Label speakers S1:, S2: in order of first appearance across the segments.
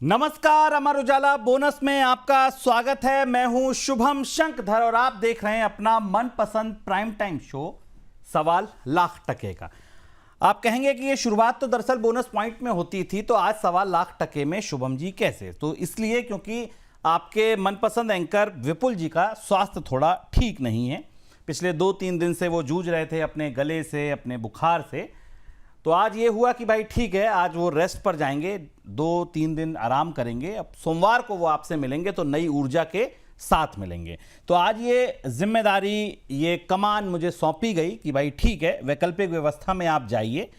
S1: नमस्कार, अमर उजाला बोनस में आपका स्वागत है। मैं हूं शुभम शंकधर और आप देख रहे हैं अपना मनपसंद प्राइम टाइम शो सवाल लाख टके का। आप कहेंगे कि ये शुरुआत तो दरअसल बोनस पॉइंट में होती थी, तो आज सवाल लाख टके में शुभम जी कैसे? तो इसलिए क्योंकि आपके मनपसंद एंकर विपुल जी का स्वास्थ्य थोड़ा ठीक नहीं है। पिछले 2-3 दिन से वो जूझ रहे थे अपने गले से, अपने बुखार से। तो आज ये हुआ कि भाई ठीक है, आज वो रेस्ट पर जाएंगे, 2-3 दिन आराम करेंगे। अब सोमवार को वो आपसे मिलेंगे तो नई ऊर्जा के साथ मिलेंगे। तो आज ये जिम्मेदारी, ये कमान मुझे सौंपी गई कि भाई ठीक है, वैकल्पिक व्यवस्था में आप जाइए।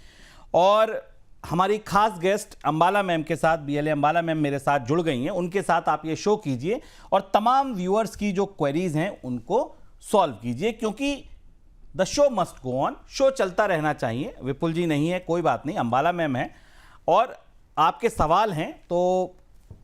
S1: और हमारी खास गेस्ट अंबाला मैम के साथ, बीएलए अंबाला मैम मेरे साथ जुड़ गई हैं, उनके साथ आप ये शो कीजिए और तमाम व्यूअर्स की जो क्वेरीज हैं उनको सॉल्व कीजिए, क्योंकि the show must go on, show चलता रहना चाहिए। विपुल जी नहीं है, कोई बात नहीं, अंबाला मैम है और आपके सवाल हैं, तो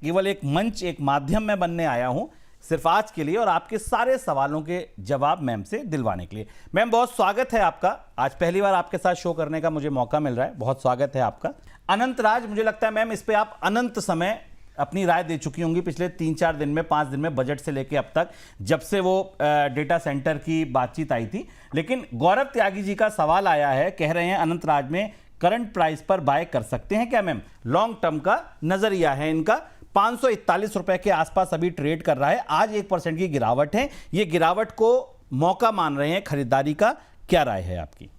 S1: केवल एक मंच, एक माध्यम में बनने आया हूं सिर्फ आज के लिए और आपके सारे सवालों के जवाब मैम से दिलवाने के लिए। मैम बहुत स्वागत है आपका, आज पहली बार आपके साथ शो करने का मुझे मौका मिल रहा है, बहुत स्वागत है आपका। अनंत राज, मुझे लगता है मैम इस पे आप अनंत समय अपनी राय दे चुकी होंगी पिछले 3-4 दिन में, 5 दिन में, बजट से लेके अब तक, जब से वो डेटा सेंटर की बातचीत आई थी। लेकिन गौरव त्यागी जी का सवाल आया है, कह रहे हैं अनंत राज में करंट प्राइस पर बाय कर सकते हैं क्या मैम? लॉन्ग टर्म का नजरिया है इनका, 541 रुपए के आसपास अभी ट्रेड कर रहा है, आज 1% की गिरावट है। ये गिरावट को मौका मान रहे हैं खरीदारी का, क्या राय है आपकी?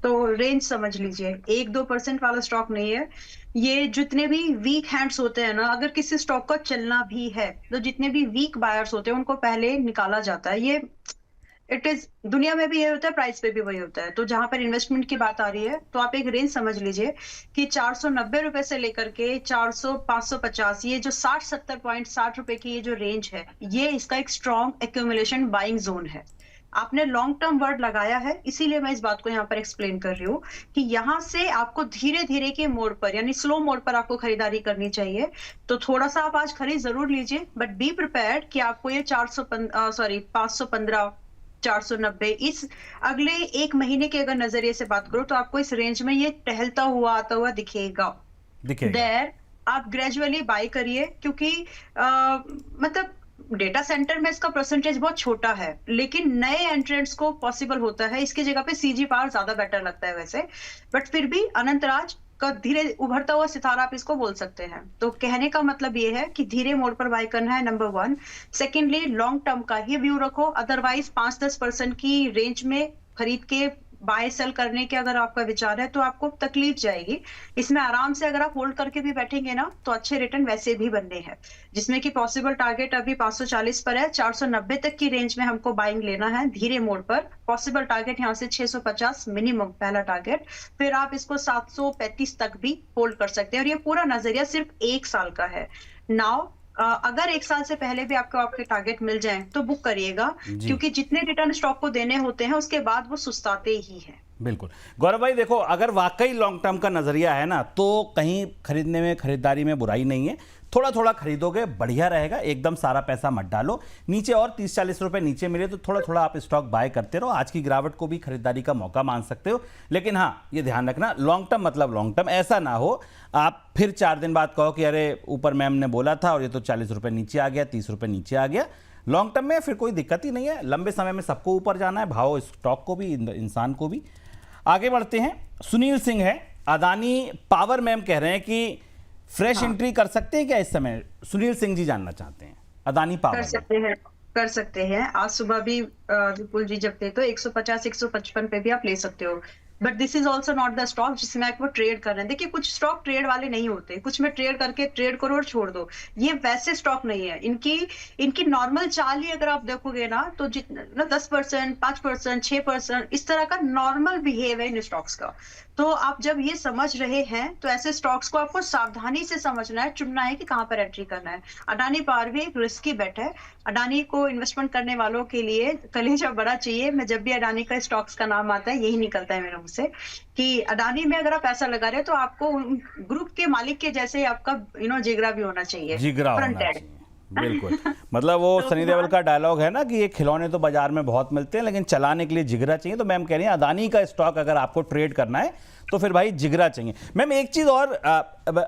S2: तो रेंज समझ लीजिए, 1-2% वाला स्टॉक नहीं है ये। जितने भी वीक हैंड्स होते हैं ना, अगर किसी स्टॉक का चलना भी है तो जितने भी वीक बायर्स होते हैं उनको पहले निकाला जाता है। ये इट इज, दुनिया में भी ये होता है, प्राइस पे भी वही होता है। तो जहां पर इन्वेस्टमेंट की बात आ रही है तो आप एक रेंज समझ लीजिए कि 490 रुपए से लेकर के 400-550, ये जो 60-70 पॉइंट, 60 रुपए की ये जो रेंज है, ये इसका एक स्ट्रॉन्ग एक्यूमुलेशन बाइंग जोन है। आपने लॉन्ग टर्म वर्ड लगाया है, इसीलिए मैं इस बात को यहाँ पर एक्सप्लेन कर रही हूँ कि यहाँ से आपको धीरे धीरे के मोड पर, यानी स्लो मोड पर आपको खरीदारी करनी चाहिए। तो थोड़ा सा आप आज खरीद जरूर लीजिए, बट बी प्रिपेयर्ड कि आपको ये 515, 490 इस अगले एक महीने के अगर नजरिए से बात करो तो आपको इस रेंज में ये टहलता हुआ आता हुआ दिखेगा। देयर आप ग्रेजुअली बाय करिए, क्योंकि मतलब डेटा सेंटर में इसका परसेंटेज बहुत छोटा है, लेकिन नए एंट्रेंट्स को पॉसिबल होता है। इसकी जगह पे सीजी पावर ज्यादा बेटर लगता है वैसे, बट फिर भी अनंतराज का धीरे उभरता हुआ सितारा आप इसको बोल सकते हैं। तो कहने का मतलब ये है कि धीरे मोड पर बाय करना है, नंबर 1। सेकेंडली, लॉन्ग टर्म का ही व्यू रखो, अदरवाइज 5-10% की रेंज में खरीद के बाय सेल करने के अगर आपका विचार है तो आपको तकलीफ जाएगी। इसमें आराम से अगर आप होल्ड करके भी बैठेंगे ना तो अच्छे रिटर्न वैसे भी बनने हैं। जिसमें कि पॉसिबल टारगेट अभी 540 पर है, 490 तक की रेंज में हमको बाइंग लेना है धीरे मोड पर। पॉसिबल टारगेट यहाँ से 650 मिनिमम पहला टारगेट, फिर आप इसको 735 तक भी होल्ड कर सकते हैं। और ये पूरा नजरिया सिर्फ 1 साल का है। नाउ अगर 1 साल से पहले भी आपको आपके टारगेट मिल जाएं तो बुक करिएगा, क्योंकि जितने रिटर्न स्टॉक को देने होते हैं उसके बाद वो सुस्ताते ही हैं।
S1: बिल्कुल गौरव भाई, देखो अगर वाकई लॉन्ग टर्म का नजरिया है ना, तो कहीं खरीदने में, खरीदारी में बुराई नहीं है। थोड़ा थोड़ा खरीदोगे बढ़िया रहेगा, एकदम सारा पैसा मत डालो। नीचे और 30-40 रुपए नीचे मिले तो थोड़ा थोड़ा आप स्टॉक बाय करते रहो, आज की गिरावट को भी खरीदारी का मौका मान सकते हो। लेकिन हाँ, ये ध्यान रखना, लॉन्ग टर्म मतलब लॉन्ग टर्म, ऐसा ना हो आप फिर 4 दिन बाद कहो कि अरे ऊपर मैम ने बोला था और ये तो 40 रुपए नीचे आ गया, 30 रुपए नीचे आ गया। लॉन्ग टर्म में फिर कोई दिक्कत ही नहीं है, लंबे समय में सबको ऊपर जाना है, भाव स्टॉक को भी, इंसान को भी। आगे बढ़ते हैं, सुनील सिंह है अदानी पावर, मैम कह रहे हैं कि फ्रेश एंट्री कर सकते हैं क्या इस समय? सुनील सिंह जी जानना चाहते हैं अदानी पावर।
S2: कर सकते हैं। आज सुबह भी विपुल जी जब थे तो 150-155 पे भी आप ले सकते हो, but this is also not the stock जिसमें आप वो ट्रेड कर रहे हैं। देखिए, कुछ स्टॉक ट्रेड वाले नहीं होते, कुछ में ट्रेड करके ट्रेड करो और छोड़ दो, ये वैसे स्टॉक नहीं है। इनकी नॉर्मल चाल ही अगर आप देखोगे ना तो जितना 10%, 5%, 6% इस तरह का नॉर्मल बिहेव है इन स्टॉक्स का। तो आप जब ये समझ रहे हैं तो ऐसे स्टॉक्स को आपको सावधानी से समझना है, चुनना है कि कहां पर एंट्री करना है। अडानी पावर भी एक रिस्की बेट है। अडानी को इन्वेस्टमेंट करने वालों के लिए कलेजा बड़ा चाहिए। मैं जब भी अडानी का स्टॉक्स का नाम आता है यही निकलता है मेरे मुंह से कि अडानी में अगर आप पैसा लगा रहे हो तो आपको ग्रुप के मालिक के जैसे आपका जिगरा भी होना चाहिए, फ्रंट एंड।
S1: बिल्कुल। मतलब वो
S2: तो
S1: सनी देओल का डायलॉग है ना कि ये खिलौने तो बाजार में बहुत मिलते हैं लेकिन चलाने के लिए जिगरा चाहिए। तो मैम कह रही हैं अदानी का स्टॉक अगर आपको ट्रेड करना है तो फिर भाई जिगरा चाहिए। मैम एक चीज और,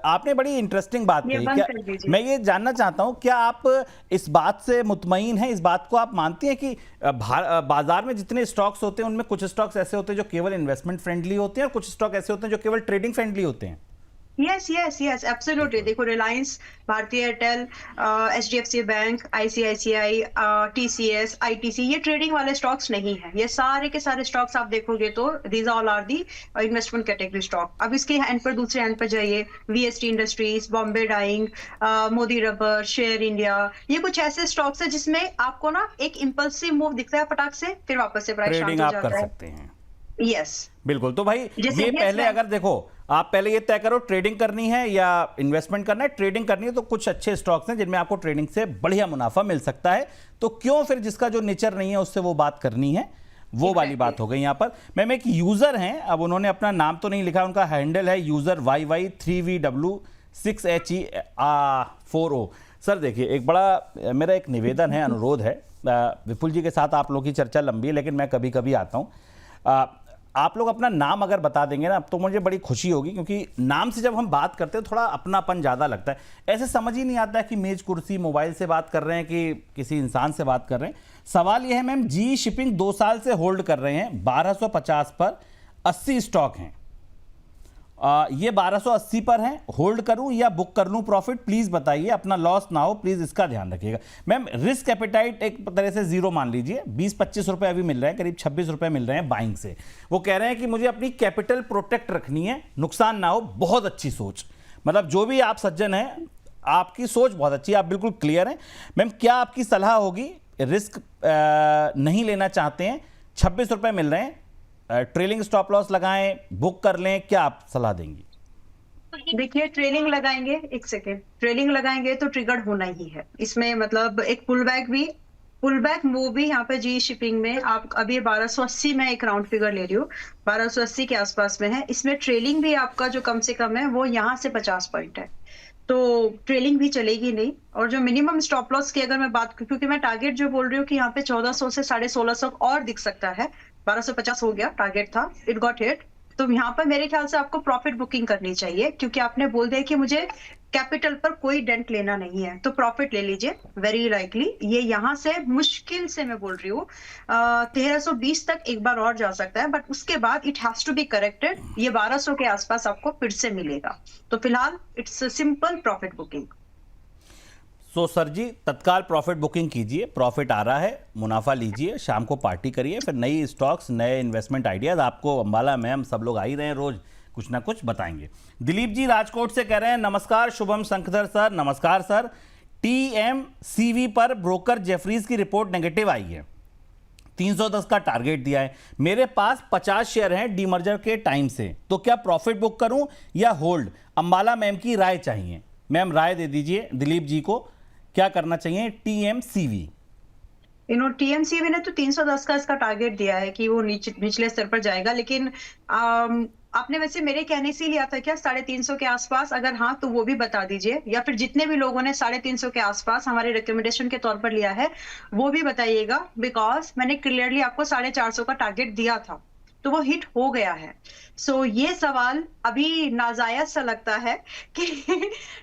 S1: आपने बड़ी इंटरेस्टिंग बात
S2: ये
S1: कही,
S2: बंद
S1: क्या
S2: कर दीजिए।
S1: मैं ये जानना चाहता हूं, क्या आप इस बात से मुतमईन हैं, इस बात को आप मानती हैं कि बाजार में जितने स्टॉक्स होते हैं उनमें कुछ स्टॉक्स ऐसे होते हैं जो केवल इन्वेस्टमेंट फ्रेंडली होते हैं और कुछ स्टॉक ऐसे होते हैं जो केवल ट्रेडिंग फ्रेंडली होते हैं?
S2: Yes yes yes absolutely. देखो रिलायंस, भारतीय Airtel, HDFC bank, ICICI, TCS, ITC, ये ट्रेडिंग वाले स्टॉक्स नहीं है। ये सारे के सारे स्टॉक्स आप देखोगे तो these all are the investment category stock. अब इसके एंड पर, दूसरे एंड पर जाइए, VST industries, Bombay dyeing, Modi rubber, share India, ये कुछ ऐसे स्टॉक्स है जिसमें आपको ना एक इंपल्सिव मूव दिखता है फटाक से, फिर वापस से प्राइस शांत
S1: ट्रेडिंग
S2: हो
S1: आप कर
S2: जाता है।
S1: सकते हैं।
S2: यस।
S1: बिल्कुल। तो भाई
S2: जैसे
S1: ये
S2: Yes
S1: पहले
S2: Bank।
S1: अगर देखो, आप पहले ये तय करो ट्रेडिंग करनी है या इन्वेस्टमेंट करना है। ट्रेडिंग करनी है तो कुछ अच्छे स्टॉक्स हैं जिनमें आपको ट्रेडिंग से बढ़िया मुनाफा मिल सकता है, तो क्यों फिर जिसका जो नेचर नहीं है उससे वो बात करनी है, वो वाली बात हो गई यहाँ पर। मैम एक यूजर हैं, अब उन्होंने अपना नाम तो नहीं लिखा, उनका हैंडल है यूजर YY3VW6HE4O। सर देखिए, एक बड़ा मेरा एक निवेदन है, अनुरोध है, विपुल जी के साथ आप लोग की चर्चा लंबी है लेकिन मैं कभी कभी आता हूँ, आप लोग अपना नाम अगर बता देंगे ना तो मुझे बड़ी खुशी होगी, क्योंकि नाम से जब हम बात करते हैं थोड़ा अपनापन ज़्यादा लगता है। ऐसे समझ ही नहीं आता है कि मेज कुर्सी मोबाइल से बात कर रहे हैं कि किसी इंसान से बात कर रहे हैं। सवाल यह है मैम, जी शिपिंग 2 साल से होल्ड कर रहे हैं, 1250 पर 80 स्टॉक हैं, ये 1280 पर हैं, होल्ड करूं या बुक कर लूं प्रॉफिट, प्लीज बताइए, अपना लॉस ना हो, प्लीज इसका ध्यान रखिएगा। मैम रिस्क एपेटाइट एक तरह से जीरो मान लीजिए, 20-25 रुपए अभी मिल रहे हैं, करीब 26 रुपए मिल रहे हैं बाइंग से। वो कह रहे हैं कि मुझे अपनी कैपिटल प्रोटेक्ट रखनी है, नुकसान ना हो। बहुत अच्छी सोच, मतलब जो भी आप सज्जन हैं आपकी सोच बहुत अच्छी है, आप बिल्कुल क्लियर हैं। मैम क्या आपकी सलाह होगी, रिस्क नहीं लेना चाहते हैं, 26 रुपए मिल रहे हैं, ट्रेलिंग स्टॉप लॉस लगाएं, बुक कर लें, क्या आप सलाह देंगी?
S2: देखिए ट्रेलिंग लगाएंगे, एक सेकेंड, ट्रेलिंग लगाएंगे तो ट्रिगर्ड होना ही है इसमें, मतलब एक पुल बैक मूव भी यहाँ पे जी शिपिंग में। आप अभी 1280 में एक राउंड फिगर ले रही हूँ, 1280 के आसपास में है। इसमें ट्रेलिंग भी आपका जो कम से कम है वो यहाँ से 50 पॉइंट है, तो ट्रेलिंग भी चलेगी नहीं। और जो मिनिमम स्टॉप लॉस की अगर मैं बात करूं, क्योंकि मैं टारगेट जो बोल रही हूँ कि यहाँ पे 1400 से 1650 और दिख सकता है, 1250 हो गया टारगेट था, इट गॉट हिट। तो यहाँ पर मेरे ख्याल से आपको प्रॉफिट बुकिंग करनी चाहिए, क्योंकि आपने बोल दिया कि मुझे कैपिटल पर कोई डेंट लेना नहीं है, तो प्रॉफिट ले लीजिए। वेरी लाइकली ये यहाँ से मुश्किल से, मैं बोल रही हूँ 1320 तक एक बार और जा सकता है, बट उसके बाद it has to be corrected, ये 1200 के आसपास आपको फिर से मिलेगा। तो फिलहाल it's simple profit booking.
S1: So sir ji तत्काल प्रॉफिट बुकिंग कीजिए, प्रॉफिट आ रहा है, मुनाफा लीजिए, शाम को पार्टी करिए, फिर नई स्टॉक्स, नए इन्वेस्टमेंट आइडियाज आपको अंबाला मैम सब लोग आ ही रहे हैं, रोज कुछ ना कुछ बताएंगे। दिलीप जी राजकोट से कह रहे हैं, नमस्कार शुभम शंखधर सर। नमस्कार सर, टीएमसीवी पर ब्रोकर जेफरीज की रिपोर्ट नेगेटिव आई है, 310 का टारगेट दिया है, मेरे पास 50 शेयर हैं डीमर्जर के टाइम से, तो क्या प्रॉफिट बुक करूं या होल्ड? अंबाला मैम की राय चाहिए, मैम राय दे दीजिए दिलीप जी को, क्या करना चाहिए टीएमसीवी?
S2: टीएमसीवी ने तो 310 का इसका टारगेट दिया है कि वो निचले स्तर पर जाएगा, लेकिन आपने वैसे मेरे कहने से लिया था क्या 350 के आसपास? अगर हाँ तो वो भी बता दीजिए, या फिर जितने भी लोगों ने 350 के आसपास हमारे रिकमेंडेशन के तौर पर लिया है वो भी बताइएगा, बिकॉज मैंने क्लियरली आपको 450 का टारगेट दिया था, तो वो हिट हो गया है। सो ये सवाल अभी नाजायज सा लगता है कि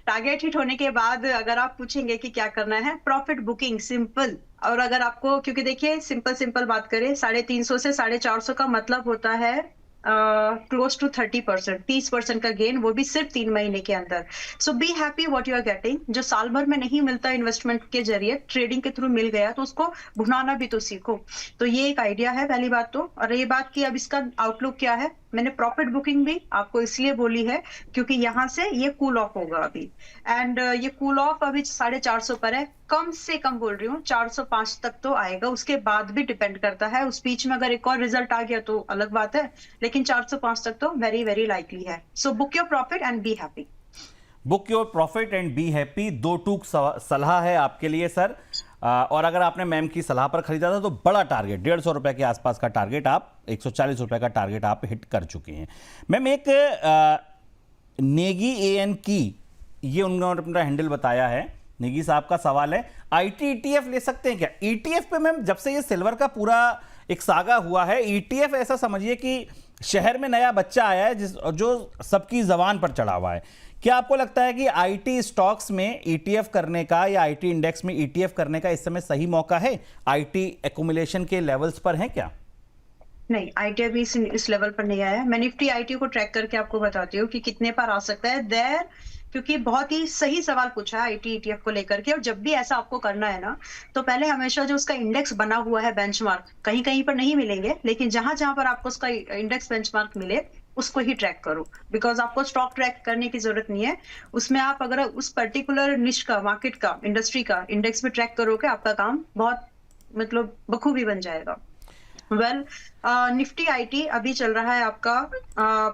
S2: टारगेट हिट होने के बाद अगर आप पूछेंगे कि क्या करना है, प्रॉफिट बुकिंग सिंपल। और अगर आपको, क्योंकि देखिए सिंपल बात करें, 350 से 450 का मतलब होता है क्लोज टू 30%, 30% का गेन, वो भी सिर्फ 3 महीने के अंदर। So be happy what you are getting, जो साल भर में नहीं मिलता इन्वेस्टमेंट के जरिए, ट्रेडिंग के थ्रू मिल गया, तो उसको भुनाना भी तो सीखो। तो ये एक आइडिया है पहली बात तो। और ये बात की अब इसका आउटलुक क्या है, मैंने प्रॉफिट बुकिंग भी आपको इसलिए बोली है क्योंकि यहाँ से ये कूल ऑफ होगा अभी, एंड ये कूल ऑफ अभी 450 पर है, कम से कम बोल रही हूँ 405 तक तो आएगा, उसके बाद भी डिपेंड करता है, उस बीच में अगर एक और रिजल्ट आ गया तो अलग बात है, लेकिन 405 तक तो वेरी वेरी लाइकली है। So book your profit and be happy.
S1: Book your profit and be happy, 2 टूक सलाह है आपके लिए सर। और अगर आपने मैम की सलाह पर खरीदा था तो बड़ा टारगेट 150 रुपए के आसपास का टारगेट आप 140 रुपए का टारगेट आप हिट कर चुके हैं। मैम एक नेगी एएन की, ये उन्होंने अपना हैंडल बताया है निगी साहब का सवाल है, आईटी ईटीएफ ले सकते हैं क्या? ईटीएफ पे मैम जब से ये सिल्वर का पूरा एक सागा हुआ है, ईटीएफ ऐसा समझिए कि शहर में नया बच्चा आया है जो सबकी जबान पर चढ़ा हुआ है। क्या आपको लगता है कि आईटी स्टॉक्स में ईटीएफ करने का या आईटी इंडेक्स में ईटीएफ करने का इस समय सही मौका है? आईटी एक्यूमुलेशन के लेवल्स पर है क्या?
S2: नहीं, आईटी अभी इस लेवल पर नहीं आया है। मैं निफ्टी आईटी को ट्रैक करके आपको बताती हूँ कि कितने पर आ सकता है देयर, क्योंकि बहुत ही सही सवाल पूछा है आईटी ईटीएफ को लेकर के। और जब भी ऐसा आपको करना है ना, तो पहले हमेशा जो उसका इंडेक्स बना हुआ है बेंचमार्क, कहीं कहीं पर नहीं मिलेंगे, लेकिन जहां जहां पर आपको उसका इंडेक्स बेंचमार्क मिले उसको ही ट्रैक करो। बिकॉज आपको स्टॉक ट्रैक करने की जरूरत नहीं है। उसमें आप अगर उस पर्टिकुलर निश का, मार्केट का, इंडस्ट्री का इंडेक्स में ट्रैक करोगे, आपका काम बहुत मतलब बखूबी बन जाएगा। वेल, निफ्टी आईटी अभी चल रहा है आपका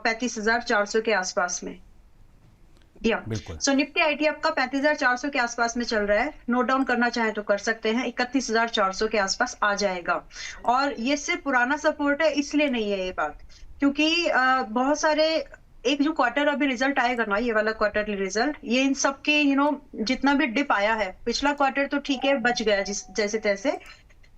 S2: 35,400 के आसपास में।
S1: बिल्कुल।
S2: सो निफ्टी आईटी आपका 35,400 के आसपास में चल रहा है। नोट डाउन करना चाहे तो कर सकते हैं, 31,400 के आसपास आ जाएगा। और ये सिर्फ पुराना सपोर्ट है इसलिए नहीं है ये बात, क्योंकि बहुत सारे एक जो क्वार्टर अभी रिजल्ट आएगा ना, ये वाला क्वार्टरली रिजल्ट, ये इन सब के जितना भी डिप आया है, पिछला क्वार्टर तो ठीक है बच गया जैसे तैसे,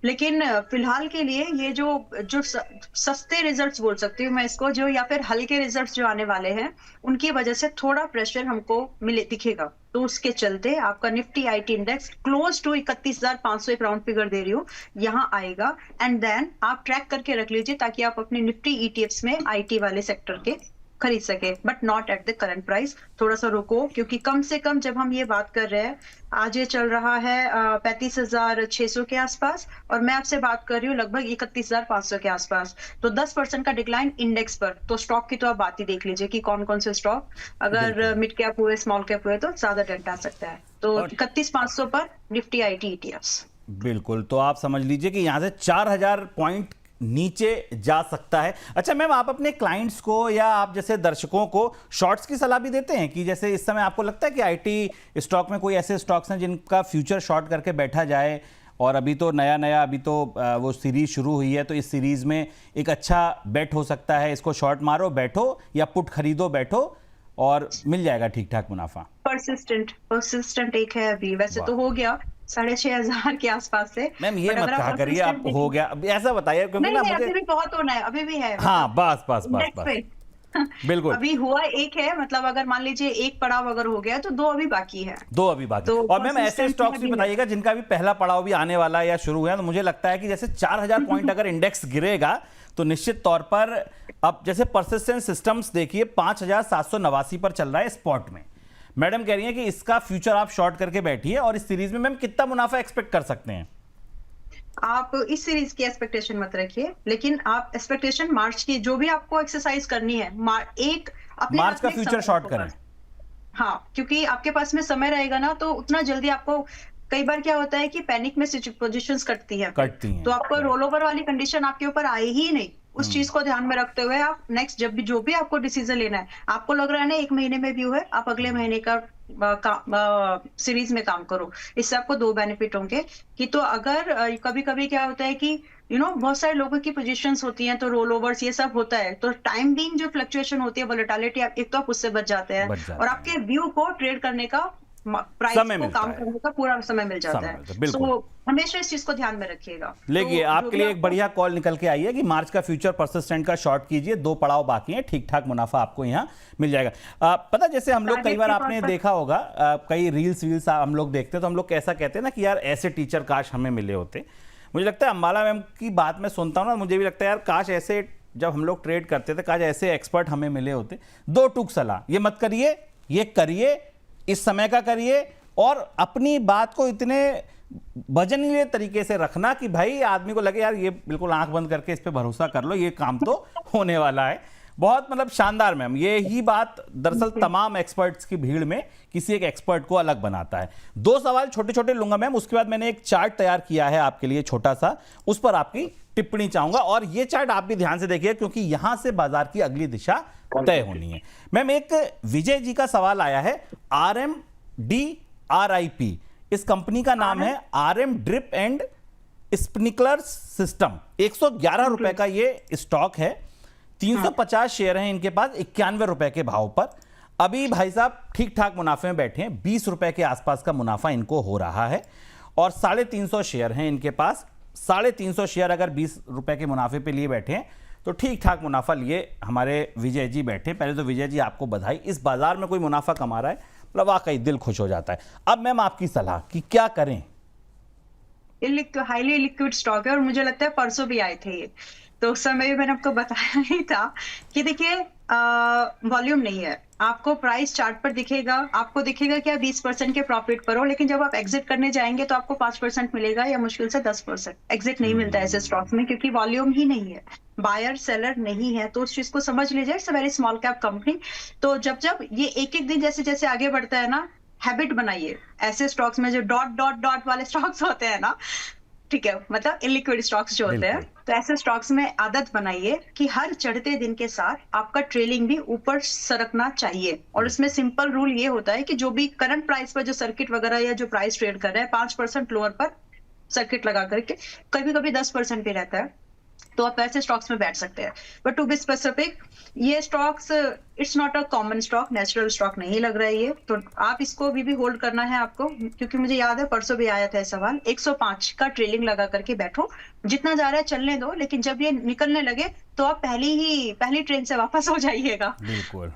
S2: लेकिन फिलहाल के लिए ये जो सस्ते रिजल्ट्स बोल सकती हूँ मैं इसको, जो या फिर हल्के रिजल्ट्स जो आने वाले हैं, उनकी वजह से थोड़ा प्रेशर हमको दिखेगा। तो उसके चलते आपका Nifty IT index close to 31,500 एक राउंड फिगर दे रही हूँ, यहाँ आएगा। एंड देन आप ट्रैक करके रख लीजिए ताकि आप अपने निफ्टी ईटीएफ्स में आईटी वाले सेक्टर के खरीद सके, but not at the current price. थोड़ा सा रुको, क्योंकि कम से कम जब हम ये बात कर रहे हैं, आज ये चल रहा है 35,600 के आसपास, और मैं आपसे बात कर रही हूँ लगभग 31,500 के आसपास। तो 10% का डिक्लाइन इंडेक्स पर, तो स्टॉक की तो आप बात ही देख लीजिए कि कौन कौन से स्टॉक अगर मिड कैप हुए, स्मॉल कैप हुए, तो ज्यादा डेंट आ सकता है। तो 31,500 पर निफ्टी आईटी ईटीएफ्स।
S1: बिल्कुल, तो आप समझ लीजिए कि यहाँ से 4,000 पॉइंट नीचे जा सकता है। अच्छा मैम, आप अपने क्लाइंट्स को या आप जैसे दर्शकों को शॉर्ट्स की सलाह भी देते हैं कि जैसे इस समय आपको लगता है कि आईटी स्टॉक में कोई ऐसे स्टॉक्स हैं जिनका फ्यूचर शॉर्ट करके बैठा जाए? और अभी तो नया अभी तो वो सीरीज शुरू हुई है, तो इस सीरीज में एक अच्छा बेट हो सकता है, इसको शॉर्ट मारो बैठो या पुट खरीदो बैठो और मिल जाएगा ठीक ठाक मुनाफा।
S2: परसिस्टेंट एक है अभी, वैसे तो हो गया 6,500 के आसपास से।
S1: मैम ये मत कहा करिए आप हो गया, ऐसा बताइए क्योंकि ना मुझे
S2: अभी भी बहुत होना है, अभी भी है।
S1: हाँ बस बिल्कुल
S2: अभी हुआ एक है, मतलब अगर मान लीजिए एक पड़ाव अगर हो गया तो दो अभी बाकी है।
S1: तो और मैम ऐसे स्टॉक्स भी बताइएगा जिनका भी पहला पड़ाव भी आने वाला है या शुरू हुआ है। तो मुझे लगता है कि जैसे 4,000 पॉइंट अगर इंडेक्स गिरेगा तो निश्चित तौर पर अब जैसे परसिस्टेंट सिस्टम्स देखिए 5,789 पर चल रहा है स्पॉट में। मैडम कह रही हैं कि इसका फ्यूचर आप शॉर्ट करके बैठिए, और इस सीरीज में मैम कितना मुनाफा एक्सपेक्ट कर सकते हैं?
S2: आप इस सीरीज की एक्सपेक्टेशन मत रखिए, लेकिन आप एक्सपेक्टेशन मार्च की जो भी आपको एक्सरसाइज करनी है,
S1: मार्च का फ्यूचर शॉर्ट करें।
S2: हाँ, क्योंकि आपके पास में समय रहेगा ना, तो उतना जल्दी आपको, कई बार क्या होता है कि पैनिक में पोजीशंस कटती हैं, तो आपको रोल ओवर वाली कंडीशन आपके ऊपर आए ही नहीं। उस चीज को ध्यान में रखते हुए आप नेक्स्ट जब भी जो भी आपको डिसीजन लेना है, आपको लग रहा है ना 1 महीने में व्यू है, आप अगले महीने का सीरीज में काम करो। इससे आपको 2 बेनिफिट होंगे कि तो अगर कभी कभी क्या होता है कि बहुत सारे लोगों की पोजीशंस होती हैं, तो रोल ओवर्स ये सब होता है, तो टाइम बीइंग जो फ्लक्चुएशन होती है, वोलेटिलिटी, एक तो आप उससे बच जाते हैं और आपके व्यू को ट्रेड करने का, प्राइस को काम करने का पूरा समय मिल जाता है। तो हमेशा इस चीज को ध्यान में रखिएगा।
S1: लेकिए आपके लिए एक बढ़िया कॉल निकल के आई है कि मार्च का फ्यूचर परसिस्टेंट का शॉर्ट कीजिए, 2 पड़ाव बाकी हैं, ठीक ठाक मुनाफा आपको यहां मिल जाएगा। पता जैसे हम लोग कई बार आपने देखा होगा, कई रील्स हम लोग देखते हैं तो हम लोग कैसा कहते हैं ना कि यार ऐसे टीचर काश हमें मिले होते। मुझे लगता है अंबाला मैम की बात मैं सुनता हूँ ना, मुझे भी लगता है यार काश ऐसे जब हम लोग ट्रेड करते थे, काश ऐसे एक्सपर्ट हमें मिले होते। 2 टूक सलाह, ये मत करिए, ये करिए, इस समय का करिए, और अपनी बात को इतने वजनीय तरीके से रखना कि भाई आदमी को लगे यार ये बिल्कुल आंख बंद करके इस पे भरोसा कर लो, ये काम तो होने वाला है। बहुत मतलब शानदार मैम, ये ही बात दरअसल तमाम एक्सपर्ट्स की भीड़ में किसी एक एक्सपर्ट को अलग बनाता है। 2 सवाल छोटे छोटे लूंगा मैम, उसके बाद मैंने एक चार्ट तैयार किया है आपके लिए छोटा सा, उस पर आपकी टिप्पणी चाहूंगा, और ये चार्ट आप भी ध्यान से देखिए क्योंकि यहां से बाजार की अगली दिशा तय होनी है। मैम एक विजय जी का सवाल आया है, RMDRIP, इस कंपनी का नाम है RM drip and sprinkler system, 111 रुपए का ये स्टॉक है, 350 शेयर हैं इनके पास 91 रुपए के भाव पर। अभी भाई साहब ठीक ठाक मुनाफे में बैठे हैं, 20 रुपए के आसपास का मुनाफा इनको हो रहा है और 350 शेयर हैं इनके पास। 350 शेयर अगर 20 रुपए के मुनाफे पे लिए बैठे हैं तो ठीक ठाक मुनाफा लिए हमारे विजय जी बैठे। पहले तो विजय जी आपको बधाई, इस बाजार में कोई मुनाफा कमा रहा है मतलब वाकई दिल खुश हो जाता है। अब मैम आपकी सलाह कि क्या करें?
S2: हाईली लिक्विड स्टॉक है और मुझे लगता है परसों भी आए थे ये, तो उस समय भी मैंने आपको बताया ही था कि देखिए वॉल्यूम नहीं है, आपको प्राइस चार्ट पर दिखेगा, आपको दिखेगा कि आप 20% के प्रॉफिट पर हो, लेकिन जब आप एग्जिट करने जाएंगे तो आपको 5% मिलेगा या मुश्किल से 10%। एग्जिट नहीं मिलता है ऐसे स्टॉक्स में क्योंकि वॉल्यूम ही नहीं है, बायर सेलर नहीं है। तो उस चीज को समझ लीजिए, it's a very small cap company. तो जब जब ये एक एक दिन जैसे जैसे आगे बढ़ता है ना, हैबिट बनाइए ऐसे स्टॉक्स में जो डॉट डॉट डॉट वाले स्टॉक्स होते हैं ना, ठीक है, मतलब इलिक्विड स्टॉक्स जो होते हैं, तो ऐसे स्टॉक्स में आदत बनाइए कि हर चढ़ते दिन के साथ आपका ट्रेलिंग भी ऊपर सरकना चाहिए। और इसमें सिंपल रूल ये होता है कि जो भी करंट प्राइस पर जो सर्किट वगैरह या जो प्राइस ट्रेड कर रहे हैं 5% लोअर पर सर्किट लगा करके, कभी कभी 10% भी रहता है, तो आप ऐसे स्टॉक्स में बैठ सकते हैं। बट टू बी स्पेसिफिक, ये stocks it's not a common stock, natural stock नहीं लग रहा है ये, तो आप इसको अभी भी होल्ड करना है आपको, क्योंकि मुझे याद है परसों भी आया था सवाल। 105 का ट्रेलिंग लगा करके बैठो, जितना जा रहा है चलने दो, लेकिन जब ये निकलने लगे तो आप पहली ट्रेन से वापस हो जाइएगा।
S1: बिल्कुल।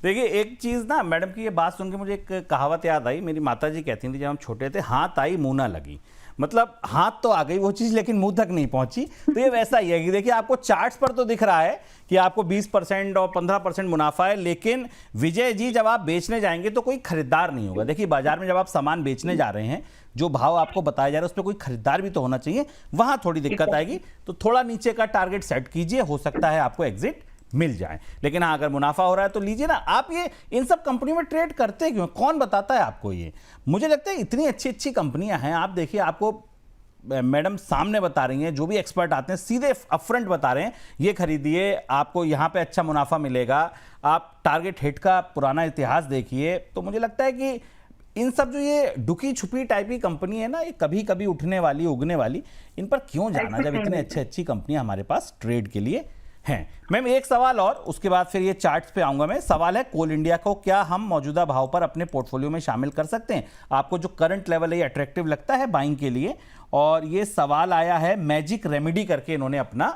S1: देखिए एक चीज़ ना मैडम की ये बात सुन के मुझे एक कहावत याद आई, मेरी माता जी कहती थी जब हम छोटे थे, हाथ आई मुंह ना लगी। मतलब हाथ तो आ गई वो चीज़ लेकिन मुंह तक नहीं पहुंची। तो ये वैसा ही है कि देखिए आपको चार्ट्स पर तो दिख रहा है कि आपको 20% और 15% मुनाफा है, लेकिन विजय जी जब आप बेचने जाएंगे तो कोई खरीदार नहीं होगा। देखिए बाजार में जब आप सामान बेचने जा रहे हैं, जो भाव आपको बताया जा रहा है उस पर कोई खरीदार भी तो होना चाहिए, वहां थोड़ी दिक्कत आएगी। तो थोड़ा नीचे का टारगेट सेट कीजिए, हो सकता है आपको एग्जिट मिल जाए। लेकिन हाँ, अगर मुनाफा हो रहा है तो लीजिए ना। आप ये इन सब कंपनियों में ट्रेड करते क्यों? कौन बताता है आपको ये? मुझे लगता है इतनी अच्छी अच्छी कंपनियां हैं। आप देखिए, आपको मैडम सामने बता रही हैं, जो भी एक्सपर्ट आते हैं सीधे अपफ्रंट बता रहे हैं ये खरीदिए, आपको यहाँ पे अच्छा मुनाफा मिलेगा। आप टारगेट हिट का पुराना इतिहास देखिए, तो मुझे लगता है कि इन सब जो ये डुकी छुपी टाइप की कंपनी है ना, ये कभी कभी उठने वाली उगने वाली, इन पर क्यों जाना जब इतने अच्छी अच्छी कंपनियां हमारे पास ट्रेड के लिए हैं। मैम एक सवाल और, उसके बाद फिर ये चार्ट्स पे आऊंगा मैं। सवाल है, कोल इंडिया को क्या हम मौजूदा भाव पर अपने पोर्टफोलियो में शामिल कर सकते हैं? आपको जो करंट लेवल है ये अट्रैक्टिव लगता है बाइंग के लिए? और ये सवाल आया है, मैजिक रेमेडी करके इन्होंने अपना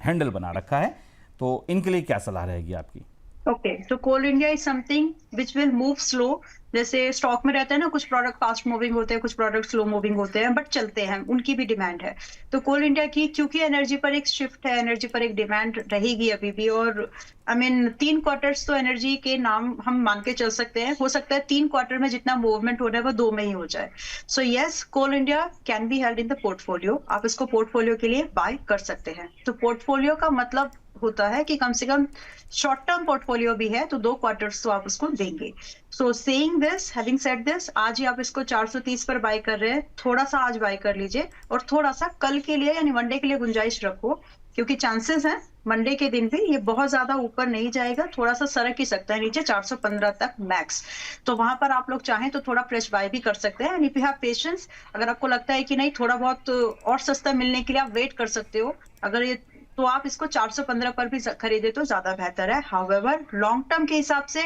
S1: हैंडल बना रखा है, तो इनके लिए क्या सलाह रहेगी आपकी?
S2: ओके, तो Coal India is something which will move slow. जैसे स्टॉक में रहता है ना, कुछ प्रोडक्ट फास्ट मूविंग होते हैं, कुछ प्रोडक्ट स्लो मूविंग होते हैं, बट चलते हैं, उनकी भी डिमांड है। तो कोल इंडिया की क्योंकि एनर्जी पर एक शिफ्ट है, एनर्जी पर एक डिमांड रहेगी अभी भी, और आई मीन 3 क्वार्टर्स तो एनर्जी के नाम हम मान के चल सकते हैं। हो सकता है 3 क्वार्टर में जितना मूवमेंट हो रहा है वो 2 में ही हो जाए। So yes, coal India can be held in the portfolio. आप इसको पोर्टफोलियो के लिए बाय कर सकते हैं। तो पोर्टफोलियो का मतलब होता है कि कम से कम शॉर्ट टर्म पोर्टफोलियो भी है तो 2 क्वार्टर्स तो आप उसको देंगे। So saying this, having said this, आज ही आप इसको 430 पर बाय कर रहे हैं, थोड़ा सा आज बाय कर लीजिए और थोड़ा सा कल के लिए यानी मंडे के लिए गुंजाइश रखो, क्योंकि चांसेस हैं मंडे के दिन भी ये बहुत ज्यादा ऊपर नहीं जाएगा, थोड़ा सा सरक ही सकता है नीचे 415 तक मैक्स। तो वहां पर आप लोग चाहें तो थोड़ा फ्रेश बाय भी कर सकते हैं। And if you have patience, अगर आपको लगता है कि नहीं थोड़ा बहुत और सस्ता मिलने के लिए आप वेट कर सकते हो, अगर ये तो आप इसको 415 पर भी खरीदे तो ज्यादा बेहतर है। हाउएवर लॉन्ग टर्म के हिसाब से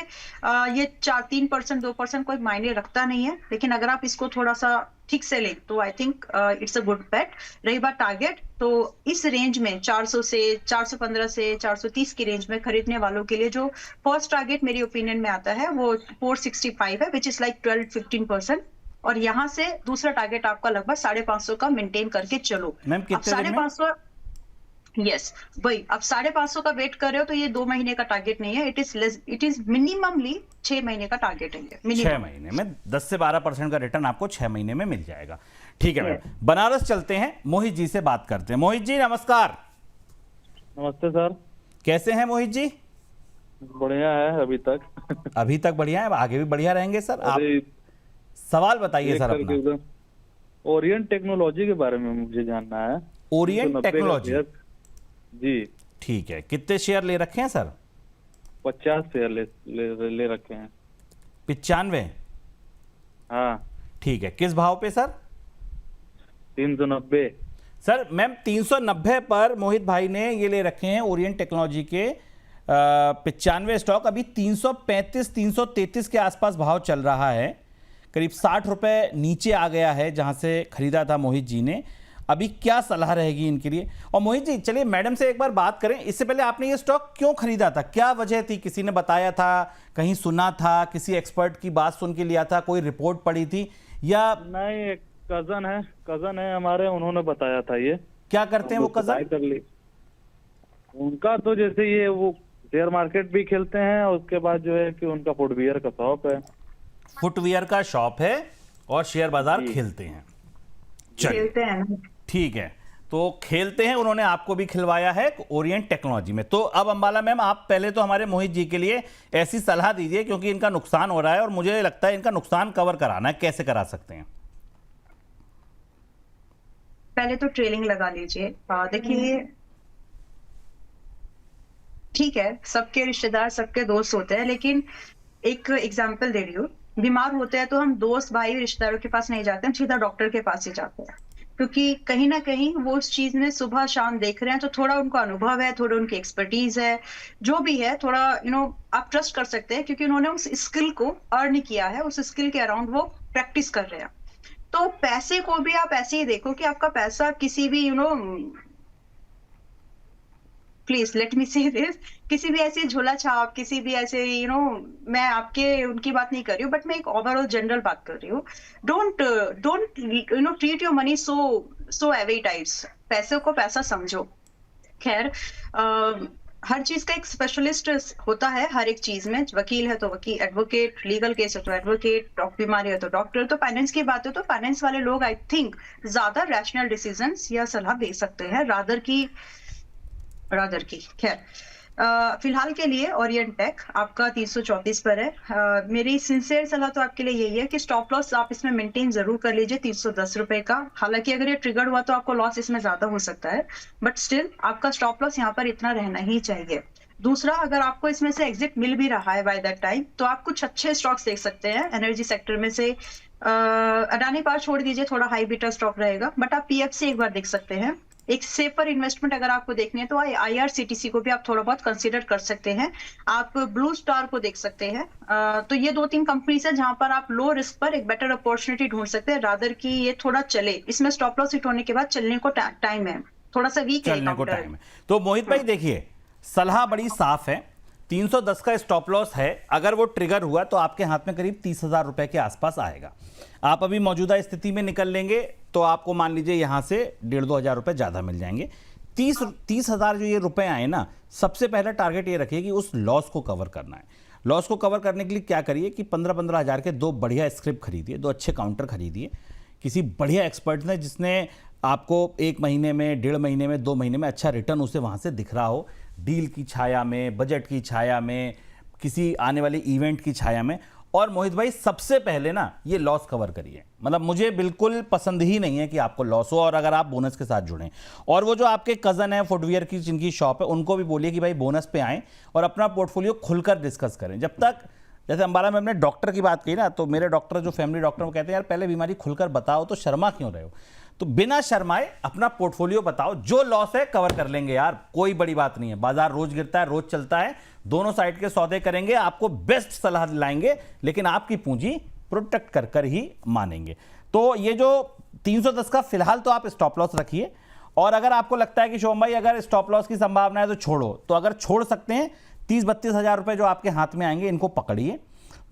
S2: ये 3% 2% कोई मायने रखता नहीं है, लेकिन अगर आप इसको थोड़ा सा ठीक से लें तो I think it's a good bet. रही बात टारगेट, तो इस रेंज में 400 से 415 से 430 की रेंज में खरीदने वालों के लिए जो फर्स्ट टारगेट मेरी ओपिनियन में आता है वो 465 है, विच इज लाइक 12-15%। और यहाँ से दूसरा टारगेट आपका लगभग 550 का मेंटेन करके चलो।
S1: मैम कितने दिन में?
S2: 550, यस वही, अब 550 का वेट कर रहे हो तो ये 2 महीने का टारगेट नहीं है, इट इज मिनिममली 6 महीने का टारगेट है।
S1: 6 महीने में 10 से 12% का रिटर्न आपको 6 महीने में मिल जाएगा। ठीक है मैम, बनारस चलते हैं, मोहित जी से बात करते हैं। मोहित जी नमस्कार।
S3: नमस्ते सर।
S1: कैसे हैं मोहित जी?
S3: बढ़िया है अभी तक।
S1: अभी तक बढ़िया है, आगे भी बढ़िया रहेंगे सर। आप सवाल बताइए सर अपना।
S3: ओरिएंट टेक्नोलॉजी के बारे में मुझे जानना है।
S1: ओरिएंट टेक्नोलॉजी
S3: जी
S1: ठीक है, कितने शेयर ले रखे हैं सर?
S3: 50 शेयर ले रखे हैं।
S1: 95?
S3: हाँ
S1: ठीक है, किस भाव पे सर?
S3: 390
S1: सर। मैम 390 पर मोहित भाई ने ये ले रखे हैं ओरिएंट टेक्नोलॉजी के 95 स्टॉक अभी 335 333 के आसपास भाव चल रहा है, करीब 60 रुपए नीचे आ गया है जहां से खरीदा था मोहित जी ने। अभी क्या सलाह रहेगी इनके लिए? और मोहित जी चलिए मैडम से एक बार बात करें, इससे पहले आपने ये स्टॉक क्यों खरीदा था, क्या वजह थी? किसी ने बताया था, कहीं सुना था, किसी एक्सपर्ट की बात सुन के लिया था, कोई रिपोर्ट पड़ी थी, या
S3: नहीं, एक कजन है हमारे, उन्होंने बताया था ये।
S1: क्या करते हैं वो
S3: हम लोग
S1: कजन?
S3: कर ली उनका तो जैसे ये वो शेयर मार्केट भी खेलते हैं और उसके बाद जो है कि उनका फुटवियर का शॉप है।
S1: फुटवियर का शॉप है और शेयर बाजार
S3: जी।
S1: खेलते हैं। चलिए
S2: खेलते हैं ना।
S1: ठीक है, तो खेलते हैं, उन्होंने आपको भी खिलवाया है ओरिएंट टेक्नोलॉजी में। तो अब अंबाला मैम, आप पहले तो हमारे मोहित जी के लिए ऐसी सलाह दीजिए, क्योंकि इनका नुकसान हो रहा है और मुझे लगता है इनका नुकसान कवर कराना है, कैसे करा सकते हैं?
S2: पहले तो ट्रेलिंग लगा लीजिए। देखिए, ठीक है, सबके रिश्तेदार सबके दोस्त होते हैं, लेकिन एक एग्जांपल दे रही हूँ, बीमार होते हैं तो हम दोस्त भाई रिश्तेदारों के पास नहीं जाते, हम सीधा डॉक्टर के पास ही जाते हैं, क्योंकि कहीं ना कहीं वो उस चीज में सुबह शाम देख रहे हैं, तो थोड़ा उनको अनुभव है, थोड़ा उनकी एक्सपर्टीज है, जो भी है, थोड़ा आप ट्रस्ट कर सकते हैं, क्योंकि उन्होंने उस स्किल को अर्न किया है, उस स्किल के अराउंड वो प्रैक्टिस कर रहे हैं। तो पैसे को भी आप ऐसे ही देखो कि आपका पैसा किसी भी प्लीज लेट मी से दिस, किसी भी ऐसे झोला छाप, किसी भी ऐसे मैं आपके उनकी बात नहीं कर रही हूँ, बट मैं एक ओवरऑल जनरल बात कर रही हूँ। Don't treat your money so advertise. पैसे को पैसा समझो। खैर, हर चीज का एक स्पेशलिस्ट होता है, हर एक चीज में। वकील है तो वकील, एडवोकेट, लीगल केस है तो एडवोकेट, बीमारी है तो डॉक्टर, तो फाइनेंस की बात है तो फाइनेंस वाले लोग आई थिंक ज्यादा रैशनल डिसीजंस या सलाह दे सकते हैं रादर की। खैर, फिलहाल के लिए ओरिएंट टेक आपका 334 पर है। मेरी सिंसियर सलाह तो आपके लिए यही है कि स्टॉप लॉस आप इसमें मेंटेन जरूर कर लीजिए 310 रुपए का। हालांकि अगर ये ट्रिगर हुआ तो आपको लॉस इसमें ज्यादा हो सकता है, बट स्टिल आपका स्टॉप लॉस यहाँ पर इतना रहना ही चाहिए। दूसरा, अगर आपको इसमें से एग्जिट मिल भी रहा है बाय दैट टाइम, तो आप कुछ अच्छे स्टॉक्स देख सकते हैं एनर्जी सेक्टर में से। अडानी पावर छोड़ दीजिए, थोड़ा हाई बीटा स्टॉक रहेगा, बट आप पीएफसी एक बार देख सकते हैं। एक सेफर इन्वेस्टमेंट अगर आपको देखनी है तो आईआरसीटीसी को भी आप थोड़ा बहुत कंसीडर कर सकते हैं। आप ब्लू स्टार को देख सकते हैं। तो ये 2-3 कंपनीज है जहां पर आप लो रिस्क पर एक बेटर अपॉर्चुनिटी ढूंढ सकते हैं, रादर की ये थोड़ा चले। इसमें स्टॉप लॉस हिट होने के बाद चलने को टाइम है, थोड़ा सा वीक है,
S1: चलने को टाइम है। तो मोहित भाई देखिए, सलाह बड़ी साफ है, 310 का स्टॉप लॉस है, अगर वो ट्रिगर हुआ तो आपके हाथ में करीब 30,000 रुपए के आसपास आएगा। आप अभी मौजूदा स्थिति में निकल लेंगे तो आपको मान लीजिए यहां से 1,500-2 हज़ार रुपए ज्यादा मिल जाएंगे। 30,000 जो ये रुपए आए ना, सबसे पहला टारगेट ये रखिए कि उस लॉस को कवर करना है। लॉस को कवर करने के लिए क्या करिए कि 15-15 हज़ार के 2 बढ़िया स्क्रिप्ट खरीदिए, 2 अच्छे काउंटर खरीदिए, किसी बढ़िया एक्सपर्ट ने जिसने आपको 1 महीने में, 1.5 महीने में, 2 महीने में अच्छा रिटर्न उसे वहां से दिख रहा हो, डील की छाया में, बजट की छाया में, किसी आने वाले इवेंट की छाया में। और मोहित भाई सबसे पहले ना ये लॉस कवर करिए, मतलब मुझे बिल्कुल पसंद ही नहीं है कि आपको लॉस हो, और अगर आप बोनस के साथ जुड़ें। और वो जो आपके कजन है फुटवियर की जिनकी शॉप है, उनको भी बोलिए कि भाई बोनस पे आएं और अपना पोर्टफोलियो खुलकर डिस्कस करें। जब तक, जैसे अंबाला में हमने डॉक्टर की बात की ना, तो मेरे डॉक्टर जो फैमिली डॉक्टर वो कहते हैं यार पहले बीमारी खुलकर बताओ, तो शर्मा क्यों रहे हो? तो बिना शर्माए अपना पोर्टफोलियो बताओ, जो लॉस है कवर कर लेंगे यार, कोई बड़ी बात नहीं है। बाजार रोज गिरता है, रोज चलता है, दोनों साइड के सौदे करेंगे, आपको बेस्ट सलाह दिलाएंगे, लेकिन आपकी पूंजी प्रोटेक्ट कर कर ही मानेंगे। तो ये जो 310 का फिलहाल तो आप स्टॉप लॉस रखिए, और अगर आपको लगता है कि शोम भाई अगर स्टॉप लॉस की संभावना है तो छोड़ो, तो अगर छोड़ सकते हैं 30-32 हज़ार रुपए जो आपके हाथ में आएंगे इनको पकड़िए।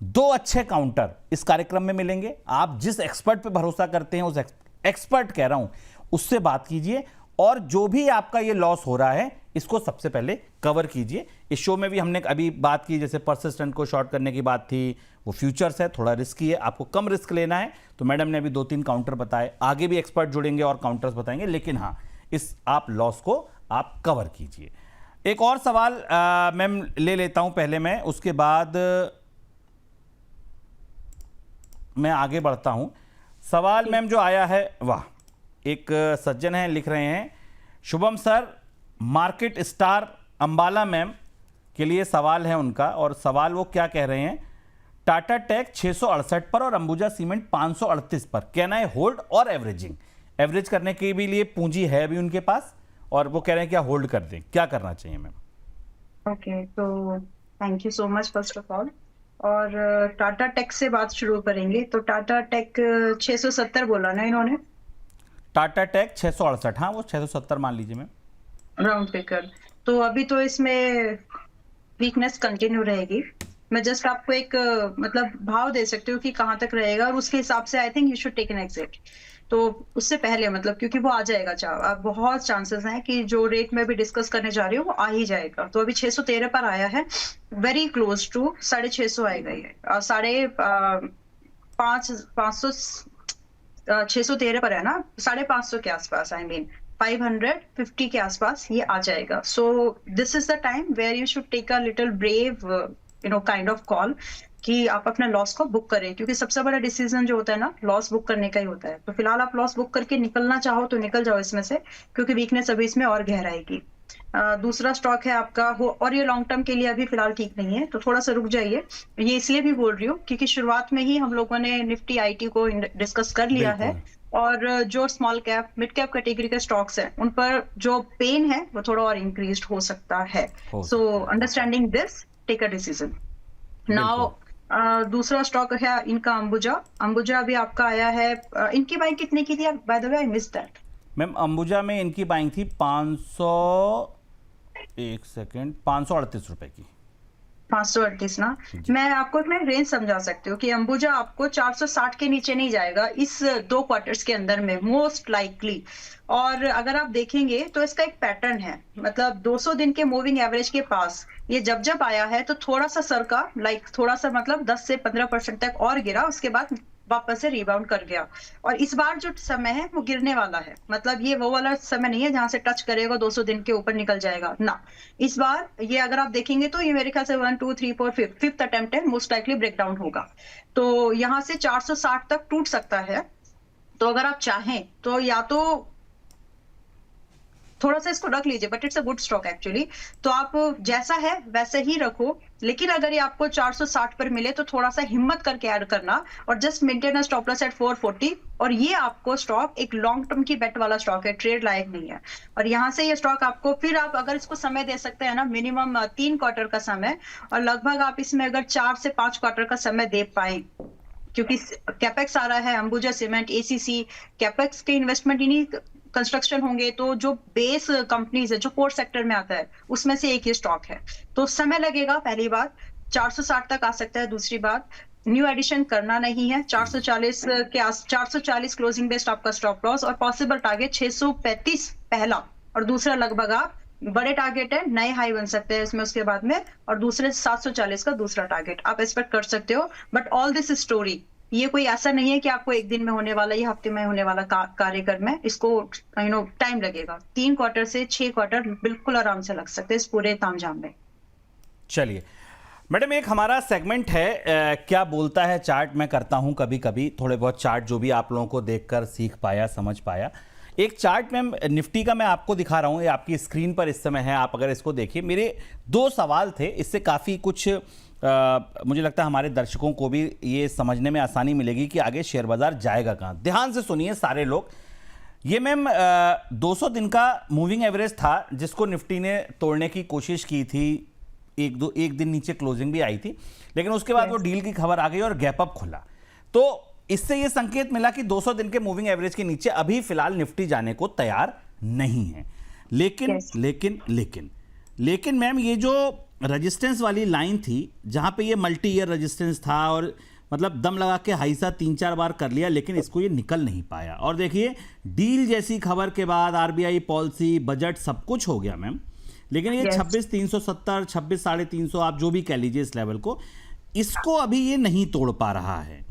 S1: 2 अच्छे काउंटर इस कार्यक्रम में मिलेंगे, आप जिस एक्सपर्ट पे भरोसा करते हैं, उस एक्सपर्ट कह रहा हूं, उससे बात कीजिए, और जो भी आपका ये लॉस हो रहा है इसको सबसे पहले कवर कीजिए। इस शो में भी हमने अभी बात की, जैसे परसिस्टेंट को शॉर्ट करने की बात थी, वो फ्यूचर्स है, थोड़ा रिस्की है, आपको कम रिस्क लेना है, तो मैडम ने अभी 2-3 काउंटर बताए, आगे भी एक्सपर्ट जुड़ेंगे और काउंटर्स बताएंगे, लेकिन हाँ, इस आप लॉस को आप कवर कीजिए। एक और सवाल मैम ले लेता हूं पहले मैं, उसके बाद मैं आगे बढ़ता हूं। सवाल मैम जो आया है, वाह, एक सज्जन है लिख रहे हैं, Shubham sir, market star Ambala ma'am के लिए सवाल है उनका, और सवाल वो क्या कह रहे हैं, टाटा टेक 668 पर और अंबुजा सीमेंट 538 पर, कैन आई होल्ड और एवरेजिंग? एवरेज करने के भी लिए पूंजी है भी उनके पास, और वो कह रहे हैं क्या होल्ड कर दें, क्या करना चाहिए मैम?
S2: ओके, तो thank you so much first of all. और टाटा टेक से बात शुरू करेंगे। तो टाटा टेक 670 बोला ना इन्होंने,
S1: टाटा टेक 668, हाँ वो 670 मान लीजिए मैम।
S2: Round figure. तो अभी तो इसमें वीकनेस कंटिन्यू रहेगी। मैं जस्ट आपको एक मतलब भाव दे सकती हूँ कि कहाँ तक रहेगा, और उसके हिसाब से I think you should take an exit. तो उससे पहले मतलब, क्योंकि वो आ जाएगा, बहुत चांसेस हैं कि जो रेट में भी डिस्कस करने जा रही हूँ वो आ ही जाएगा। तो अभी 613 पर आया है, वेरी क्लोज टू 650 आएगा ये, साढ़े पाँच 500 613 पर है ना, 550 के आसपास, आई मीन 550 के आसपास ये आ जाएगा। So this is the time where you should take a little brave kind of call, कि आप अपना लॉस को बुक करें, क्योंकि सबसे बड़ा डिसीजन जो होता है ना, लॉस बुक करने का ही होता है। तो फिलहाल आप लॉस बुक करके निकलना चाहो तो निकल जाओ इसमें से, क्योंकि वीकनेस अभी इसमें और गहराएगी। दूसरा स्टॉक है आपका हो, और ये लॉन्ग टर्म के लिए अभी फिलहाल ठीक नहीं है, तो थोड़ा सा रुक जाइए। ये इसलिए भी बोल रही हूँ क्योंकि शुरुआत में ही हम लोगों ने निफ्टी आईटी को डिस्कस कर लिया है,
S1: बिल्कुल।
S2: और जो small cap mid cap category के स्टॉक्स हैं उन पर जो पेन है वो थोड़ा और इंक्रीज हो सकता है।
S1: हो
S2: सो
S1: सकता है।
S2: Understanding this, take a decision now.
S1: बिल्कुल।
S2: दूसरा स्टॉक है इनका अंबुजा। अंबुजा अभी आपका आया है, इनकी बाइंग कितने की थी by the way, I miss that.
S1: Ma'am Ambuja में इनकी बाइंग थी 500, एक सेकेंड, 538 रुपए की।
S2: 538 ना।
S1: जी।
S2: मैं आपको एक रेंज समझा सकती हूँ कि अंबुजा आपको 460 के नीचे नहीं जाएगा इस 2 क्वार्टर्स के अंदर में, मोस्ट लाइकली। और अगर आप देखेंगे तो इसका एक पैटर्न है, मतलब 200 दिन के मूविंग एवरेज के पास ये जब जब आया है तो थोड़ा सा सरका, थोड़ा सा मतलब 10 से 15% तक और गिरा, उसके बाद वापस से रिबाउंड कर गया। और इस बार जो समय है वो गिरने वाला है, मतलब ये वो वाला समय नहीं है जहां से टच करेगा 200 दिन के ऊपर निकल जाएगा ना। इस बार ये अगर आप देखेंगे तो ये मेरे ख्याल से 1 2 3 4 फिफ्थ अटेम्प्ट है, मोस्ट लाइकली ब्रेक डाउन होगा। तो यहाँ से 460 तक टूट सकता है। तो अगर आप चाहें तो या तो थोड़ा सा इसको रख लीजिए, but it's a good stock actually. तो आप जैसा है वैसे ही रखो, लेकिन अगर ये आपको 460 पर मिले तो थोड़ा सा हिम्मत करके ऐड करना, और just maintain a stop loss at 440। और ये आपको स्टॉक एक लॉन्ग टर्म की बेट वाला स्टॉक है, ट्रेड लायक नहीं है। और यहाँ से ये स्टॉक आपको, फिर आप अगर इसको समय दे सकते हैं ना, मिनिमम 3 क्वार्टर का समय, और लगभग आप इसमें अगर 4 से 5 क्वार्टर का समय दे पाए, क्योंकि कैपेक्स आ रहा है, अंबुजा सीमेंट, एसीसी, कैपेक्स के इन्वेस्टमेंट इन्हीं कंस्ट्रक्शन होंगे, तो जो बेस कंपनीज है जो कोर सेक्टर में आता है उसमें से एक ही स्टॉक है। तो समय लगेगा, पहली बात। 460 तक आ सकता है। दूसरी बात, न्यू एडिशन करना नहीं है। 440 के आस 440 क्लोजिंग बेस्ड आपका स्टॉप लॉस, और पॉसिबल टारगेट 635 पहला, और दूसरा लगभग आप बड़े टारगेट है, नए हाई बन सकते हैं इसमें उसके बाद में, और दूसरे 740 का दूसरा टारगेट आप एक्सपेक्ट कर सकते हो। बट ऑल दिस स्टोरी, ये कोई ऐसा नहीं है कि आपको एक दिन में होने वाला या हफ्ते में होने वाला कार्यक्रम है। इसको टाइम लगेगा, 3 क्वार्टर से 6 क्वार्टर बिल्कुल आराम से लग सकते हैं इस पूरे तामझाम में।
S1: चलिए मैडम, एक हमारा सेगमेंट है क्या बोलता है चार्ट। मैं करता हूं कभी कभी थोड़े बहुत चार्ट, जो भी आप लोगों को देखकर सीख पाया, समझ पाया। एक चार्ट में निफ्टी का मैं आपको दिखा रहा हूं, ये आपकी स्क्रीन पर इस समय है, आप अगर इसको देखिए। मेरे 2 सवाल थे, इससे काफ़ी कुछ मुझे लगता है हमारे दर्शकों को भी ये समझने में आसानी मिलेगी कि आगे शेयर बाजार जाएगा कहाँ। ध्यान से सुनिए सारे लोग। ये मैम 200 दिन का मूविंग एवरेज था जिसको निफ्टी ने तोड़ने की कोशिश की थी। एक दिन नीचे क्लोजिंग भी आई थी, लेकिन उसके बाद वो डील की खबर आ गई और गैप अप खुला। तो इससे ये संकेत मिला कि 200 दिन के मूविंग एवरेज के नीचे अभी फिलहाल निफ्टी जाने को तैयार नहीं है। लेकिन लेकिन मैम, ये जो रेजिस्टेंस वाली लाइन थी जहां पे ये मल्टी ईयर रेजिस्टेंस था, और मतलब दम लगा के हाई सा 3-4 बार कर लिया, लेकिन इसको ये निकल नहीं पाया। और देखिए डील जैसी खबर के बाद आरबीआई पॉलिसी, बजट, सब कुछ हो गया मैम, लेकिन ये 26,370, 26,350 आप जो भी कह लीजिए इस लेवल को, इसको अभी ये नहीं तोड़ पा रहा है।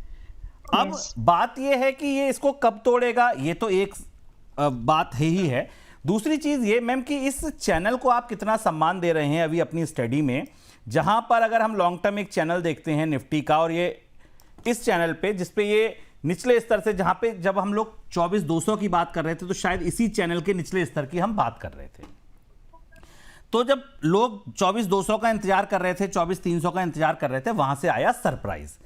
S1: अब बात ये है कि ये इसको कब तोड़ेगा, ये तो एक बात है ही है। दूसरी चीज ये मैम कि इस चैनल को आप कितना सम्मान दे रहे हैं अभी अपनी स्टडी में, जहां पर अगर हम लॉन्ग टर्म एक चैनल देखते हैं निफ्टी का, और ये इस चैनल पे जिसपे ये निचले स्तर से, जहां पे जब हम लोग 24,200 की बात कर रहे थे तो शायद इसी चैनल के निचले स्तर की हम बात कर रहे थे। तो जब लोग 24,200 का इंतजार कर रहे थे, 24,300 का इंतजार कर रहे थे, वहां से आया सरप्राइज।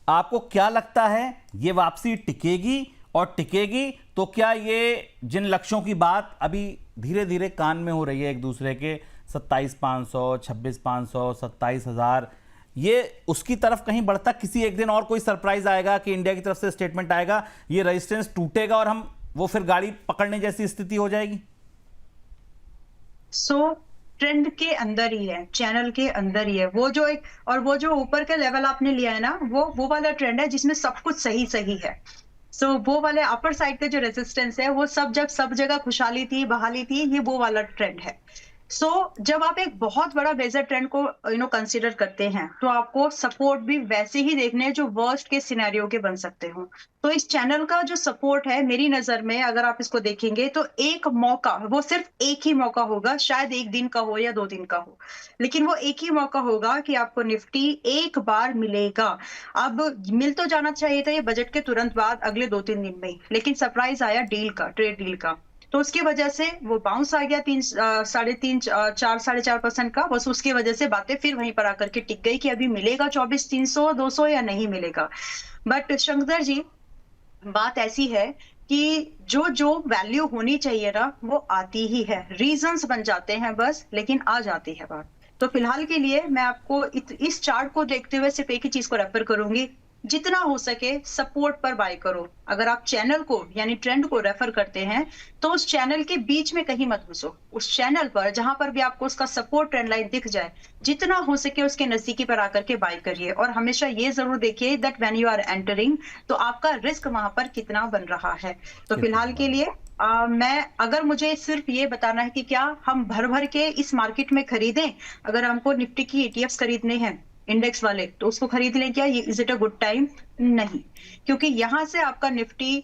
S1: आपको क्या लगता है ये वापसी टिकेगी, और टिकेगी तो क्या ये जिन लक्ष्यों की बात अभी धीरे धीरे कान में हो रही है एक दूसरे के, 27,500, 26,500, 27,000, ये उसकी तरफ कहीं बढ़ता, किसी एक दिन और कोई सरप्राइज आएगा कि इंडिया की तरफ से स्टेटमेंट आएगा, ये रेजिस्टेंस टूटेगा और हम वो फिर गाड़ी पकड़ने जैसी स्थिति हो जाएगी?
S2: सो ट्रेंड के अंदर ही है, चैनल के अंदर ही है वो जो एक, और वो जो ऊपर का लेवल आपने लिया है ना, वो वाला ट्रेंड है जिसमें सब कुछ सही सही है। सो वो वाले अपर साइड का जो रेजिस्टेंस है वो सब जगह खुशहाली थी, बहाली थी, ये वो वाला ट्रेंड है। सो जब आप एक बहुत बड़ा मेजर ट्रेंड को कंसीडर करते हैं तो आपको सपोर्ट भी वैसे ही देखने हैं जो वर्स्ट के सिनेरियो के बन सकते हो। तो इस चैनल का जो सपोर्ट है मेरी नजर में, अगर आप इसको देखेंगे तो एक मौका, वो सिर्फ एक ही मौका होगा, शायद एक दिन का हो या 2 दिन का हो, लेकिन वो एक ही मौका होगा कि आपको निफ्टी एक बार मिलेगा। अब मिल तो जाना चाहिए था ये बजट के तुरंत बाद, अगले 2-3 दिन में ही, लेकिन सरप्राइज आया डील का, ट्रेड डील का, तो उसकी वजह से वो बाउंस आ गया 4.5% का। बस उसकी वजह से बातें फिर वहीं पर आकर के टिक गई कि अभी मिलेगा 24,300 200 या नहीं मिलेगा। बट शंकर जी, बात ऐसी है कि जो जो वैल्यू होनी चाहिए ना वो आती ही है, रीजंस बन जाते हैं बस, लेकिन आ जाती है बात। तो फिलहाल के लिए मैं आपको इस चार्ट को देखते हुए सिर्फ एक ही चीज को रेफर करूंगी, जितना हो सके सपोर्ट पर बाय करो। अगर आप चैनल को यानी ट्रेंड को रेफर करते हैं तो उस चैनल के बीच में कहीं मत घुसो, उस चैनल पर जहां पर भी आपको उसका सपोर्ट ट्रेंड लाइन दिख जाए, जितना हो सके उसके नजदीकी पर आकर के बाय करिए। और हमेशा ये जरूर देखिए that when you are entering, तो आपका रिस्क वहां पर कितना बन रहा है। तो फिलहाल के लिए मैं, अगर मुझे सिर्फ ये बताना है कि क्या हम भर भर के इस मार्केट में खरीदें, अगर हमको निफ्टी की ETFs खरीदने हैं इंडेक्स वाले, तो उसको खरीद लें क्या? Is it a good time? नहीं, क्योंकि यहां से आपका निफ्टी,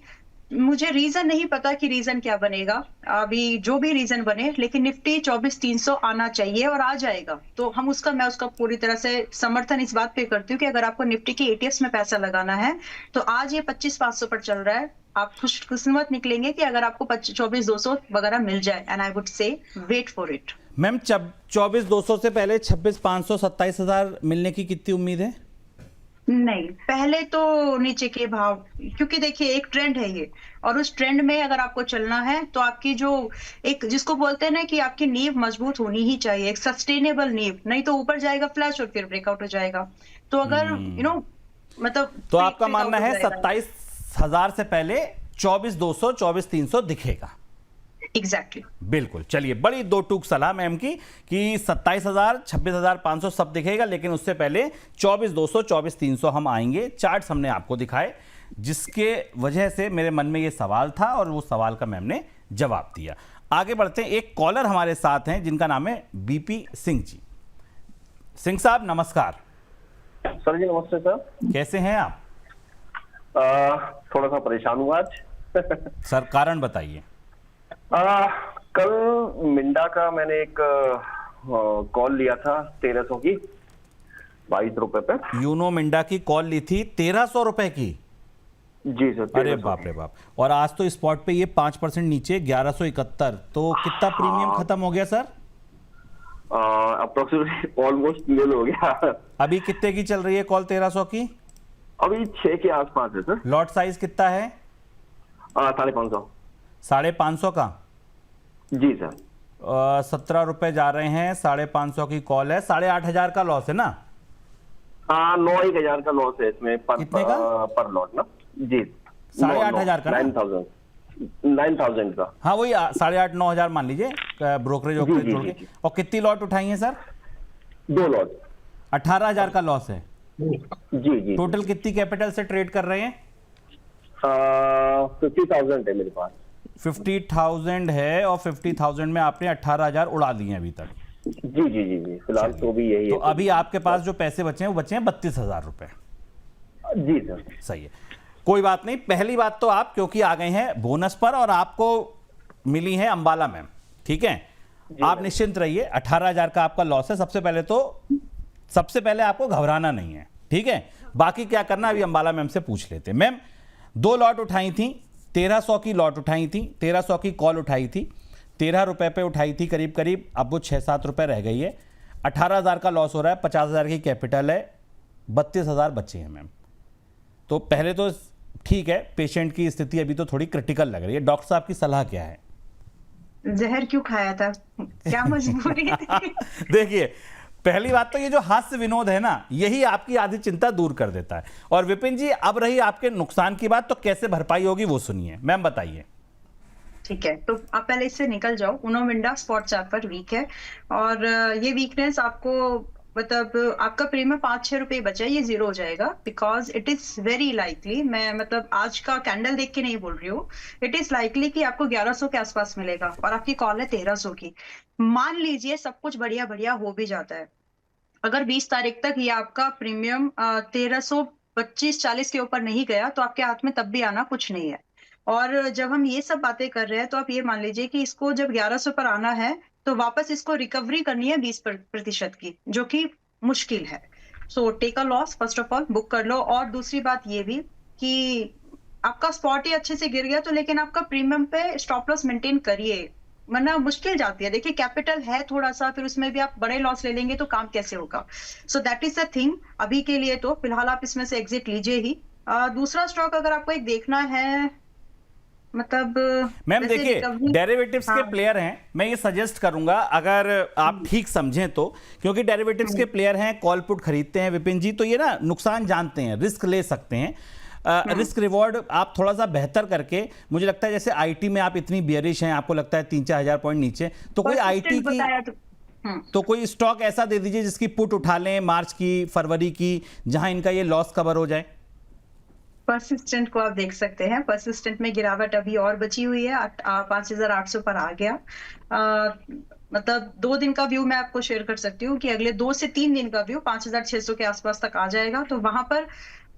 S2: मुझे रीजन नहीं पता कि रीजन क्या बनेगा, अभी जो भी रीजन बने, लेकिन निफ्टी 24,300 आना चाहिए और आ जाएगा। तो मैं उसका पूरी तरह से समर्थन इस बात पे करती हूँ कि अगर आपको निफ्टी की ETFs में पैसा लगाना है तो आज ये 25,500 पर चल रहा है, आप खुशकिस्मत निकलेंगे कि अगर आपको 24,200 वगैरह मिल जाए, and I would say wait for it.
S1: Ma'am 24,200 से पहले 26,500, 27,000 मिलने की कितनी उम्मीद है?
S2: नहीं, पहले तो नीचे के भाव, क्योंकि देखिए एक ट्रेंड है ये, और उस ट्रेंड में अगर आपको चलना है तो आपकी जो एक, जिसको बोलते हैं ना कि आपकी नींव मजबूत होनी ही चाहिए, एक सस्टेनेबल नींव, नहीं तो ऊपर जाएगा फ्लैश और फिर ब्रेकआउट हो जाएगा। तो अगर मतलब,
S1: तो आपका मानना है 27,000 से पहले 24,200, 24,300 दिखेगा?
S2: एग्जैक्टली।
S1: बिल्कुल। चलिए, बड़ी दो टूक सलाह मैम की कि 27,000, 26,500 सब दिखेगा, लेकिन उससे पहले 24,200, 24,300 हम आएंगे। चार्ट्स हमने आपको दिखाए, जिसके वजह से मेरे मन में ये सवाल था और वो सवाल का मैम ने जवाब दिया। आगे बढ़ते हैं, एक कॉलर हमारे साथ हैं जिनका नाम है BP सिंह जी। सिंह साहब नमस्कार।
S4: सर जी नमस्ते सर।
S1: कैसे हैं आप?
S4: थोड़ा सा परेशान हुआ आज।
S1: सर कारण बताइए।
S4: कल मिंडा का मैंने एक कॉल लिया था 1300 की, 22 रुपए पे।
S1: यूनो मिंडा की कॉल ली थी 1300 रुपए की?
S4: जी सर।
S1: अरे बाप रे बाप। और आज तो स्पॉट पे ये 5% नीचे 1171, तो कितना प्रीमियम खत्म हो गया सर?
S4: अप्रोक्सीमेटली ऑलमोस्ट नील हो गया।
S1: अभी कितने की चल रही है कॉल 1300 की?
S4: अभी 6 के आसपास है सर।
S1: लॉट साइज कितना है?
S4: 550।
S1: 550 का?
S4: जी सर।
S1: 17 रुपए जा रहे हैं, 550 की कॉल है, 8,500 का लॉस है ना?
S4: 9,000 का लॉस है इसमें
S1: कितने का?
S4: पर लॉट ना जी।
S1: 8,500 का?
S4: 9,000 का।
S1: हाँ वही 8,500, 9,000 मान लीजिए, ब्रोकरेज छोड़ के। और कितनी लॉट उठाई है सर?
S4: 2 लॉट।
S1: 18,000 का लॉस है?
S4: जी जी।
S1: टोटल कितनी कैपिटल से ट्रेड कर रहे हैं?
S4: 50,000 है मेरे पास।
S1: 50,000 है, और 50,000 में आपने 18,000 उड़ा दिए अभी तक?
S4: जी जी जी जी, फिलहाल तो भी यही
S1: तो
S4: है।
S1: अभी आपके पास जो पैसे बचे हैं वो बचे हैं 32,000 रुपए।
S4: जी सर।
S1: सही है, कोई बात नहीं। पहली बात तो आप क्योंकि आ गए हैं बोनस पर और आपको मिली है अंबाला मैम, ठीक है, आप निश्चिंत रहिए। 18,000 का आपका लॉस है। सबसे पहले आपको घबराना नहीं है, ठीक है? बाकी क्या करना अभी अंबाला मैम से पूछ लेते हैं। मैम 2 लॉट उठाई थी, 1300 की लॉट उठाई थी, 1300 की कॉल उठाई थी, 13 रुपए पे उठाई थी करीब करीब, अब वो 6-7 रुपए रह गई है। 18,000 का लॉस हो रहा है, 50,000 की कैपिटल है, 32,000 बचे हैं मैम। तो पहले तो ठीक है, पेशेंट की स्थिति अभी तो थोड़ी क्रिटिकल लग रही है। डॉक्टर साहब की सलाह क्या है?
S2: जहर क्यों खाया था, क्या मजबूरी थी?
S1: देखिए, पहली बात तो ये जो हास्य विनोद है ना, यही आपकी आधी चिंता दूर कर देता है। और विपिन जी, अब रही आपके नुकसान की बात, तो कैसे भरपाई होगी वो सुनिए। मैम बताइए।
S2: ठीक है, तो आप पहले इससे निकल जाओ। उनो मिंडा स्पॉट चार्ट पर वीक है, और ये वीकनेस आपको मतलब आपका प्रीमियम 5-6 रुपए बचा है, ये जीरो हो जाएगा, because it is very likely, मैं मतलब आज का कैंडल देख के नहीं बोल रही हूँ, इट इज लाइकली कि आपको 1100 के आसपास मिलेगा, और आपकी कॉल है 1300 की। मान लीजिए सब कुछ बढ़िया बढ़िया हो भी जाता है, अगर 20 तारीख तक ये आपका प्रीमियम 1325-40 के ऊपर नहीं गया, तो आपके हाथ में तब भी आना कुछ नहीं है। और जब हम ये सब बातें कर रहे हैं, तो आप ये मान लीजिए कि इसको जब 1100 पर आना है, तो वापस इसको रिकवरी करनी है 20% की, जो कि मुश्किल है। So take a loss, first of all book कर लो। और दूसरी बात ये भी कि आपका स्पॉट ही अच्छे से गिर गया, तो लेकिन आपका प्रीमियम पे स्टॉप लॉस मेंटेन करिए, वरना मुश्किल जाती है। देखिए, कैपिटल है थोड़ा सा, फिर उसमें भी आप बड़े लॉस ले लेंगे तो काम कैसे होगा। So that is the thing. अभी के लिए तो फिलहाल आप इसमें से एग्जिट लीजिए ही। दूसरा स्टॉक अगर आपको एक देखना है, मतलब
S1: मैम
S2: जैसे
S1: देखिए,
S2: recovery-
S1: डेरिवेटिव्स के
S2: हाँ।
S1: प्लेयर हैं, मैं ये सजेस्ट करूंगा अगर आप ठीक समझें तो, क्योंकि डेरिवेटिव्स के प्लेयर हैं, कॉल पुट खरीदते हैं विपिन जी, तो ये ना नुकसान जानते हैं, रिस्क ले सकते हैं। रिस्क रिवॉर्ड आप थोड़ा सा बेहतर करके, मुझे लगता है जैसे आईटी में आप इतनी बियरिश हैं, आपको लगता है 3-4 हजार पॉइंट नीचे, तो कोई आईटी
S2: Persistent
S1: की,
S2: बताया
S1: तो कोई स्टॉक ऐसा दे दीजिए जिसकी पुट उठा लें मार्च की, फरवरी की, जहां इनका ये लॉस कवर हो जाए।
S2: परसिस्टेंट को आप देख सकते हैं, परसिस्टेंट में गिरावट अभी और बची हुई है, 5800 पर आ गया। मतलब 2 दिन का व्यू मैं आपको शेयर कर सकती हूँ कि अगले 2 से 3 दिन का व्यू 5600 के आसपास तक आ जाएगा, तो वहां पर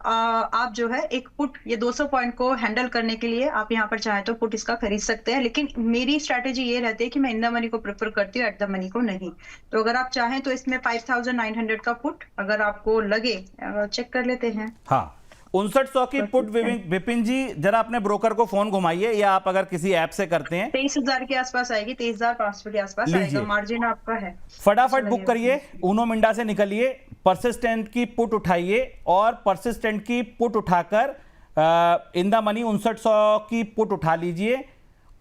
S2: आप जो है एक पुट, ये 200 पॉइंट को हैंडल करने के लिए आप यहाँ पर चाहें तो पुट इसका खरीद सकते हैं, लेकिन मेरी स्ट्रैटेजी ये रहती है कि मैं इन द मनी को प्रेफर करती हूँ, एट द मनी को नहीं। तो अगर आप चाहें तो इसमें 5900 का पुट अगर आपको लगे, चेक कर लेते हैं।
S1: हाँ, 5900 की पुट विपिन जी, जरा अपने ब्रोकर को फोन घुमाइए, या आप अगर किसी ऐप से करते हैं
S2: 23,000 के आसपास आएगी, 23,500 के आसपास
S1: लीजिए।
S2: आएगा, मार्जिन आपका है।
S1: फटाफट बुक करिए, उनो मिंडा से निकलिए, परसिस्टेंट की पुट उठाइए, और परसिस्टेंट की पुट उठाकर इन द मनी 5900 की पुट उठा लीजिए,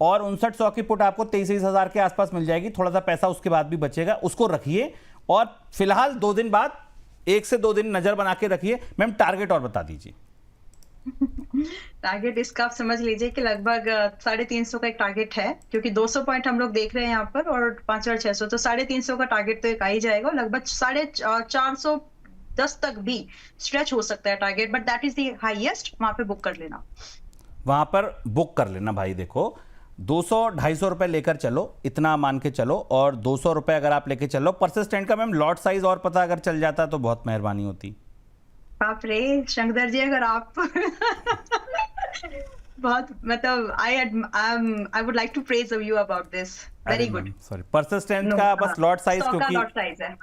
S1: और 5900 की पुट आपको 23,000 के आसपास मिल जाएगी। थोड़ा सा पैसा उसके बाद भी बचेगा, उसको रखिए, और फिलहाल 2 दिन बाद 1 से 2 दिन नजर बना के रखिए। मैम टारगेट और बता दीजिए।
S2: टारगेट इसका आप समझ लीजिए कि लगभग 350 का एक टारगेट है, क्योंकि 200 पॉइंट हम लोग देख रहे हैं यहाँ पर, और 5600, तो 350 का टारगेट तो एक आ ही जाएगा। लगभग 410 तक भी स्ट्रेच हो सकता है target, but that is the highest, वहां पे बुक कर लेना।
S1: वहां पर बुक कर लेना भाई। देखो, 200-250 रुपए लेकर चलो, इतना मान के चलो, और 200 रुपए अगर आप लेके चलो। परसिस्टेंट का मैम लॉट साइज और पता अगर चल जाता तो बहुत मेहरबानी होती।
S2: बाप रे शंकर जी, अगर आप बहुत मतलब I would like to praise you about this, very good.
S1: Sorry, persistent का बस लॉट साइज, क्योंकि
S2: लॉट साइज है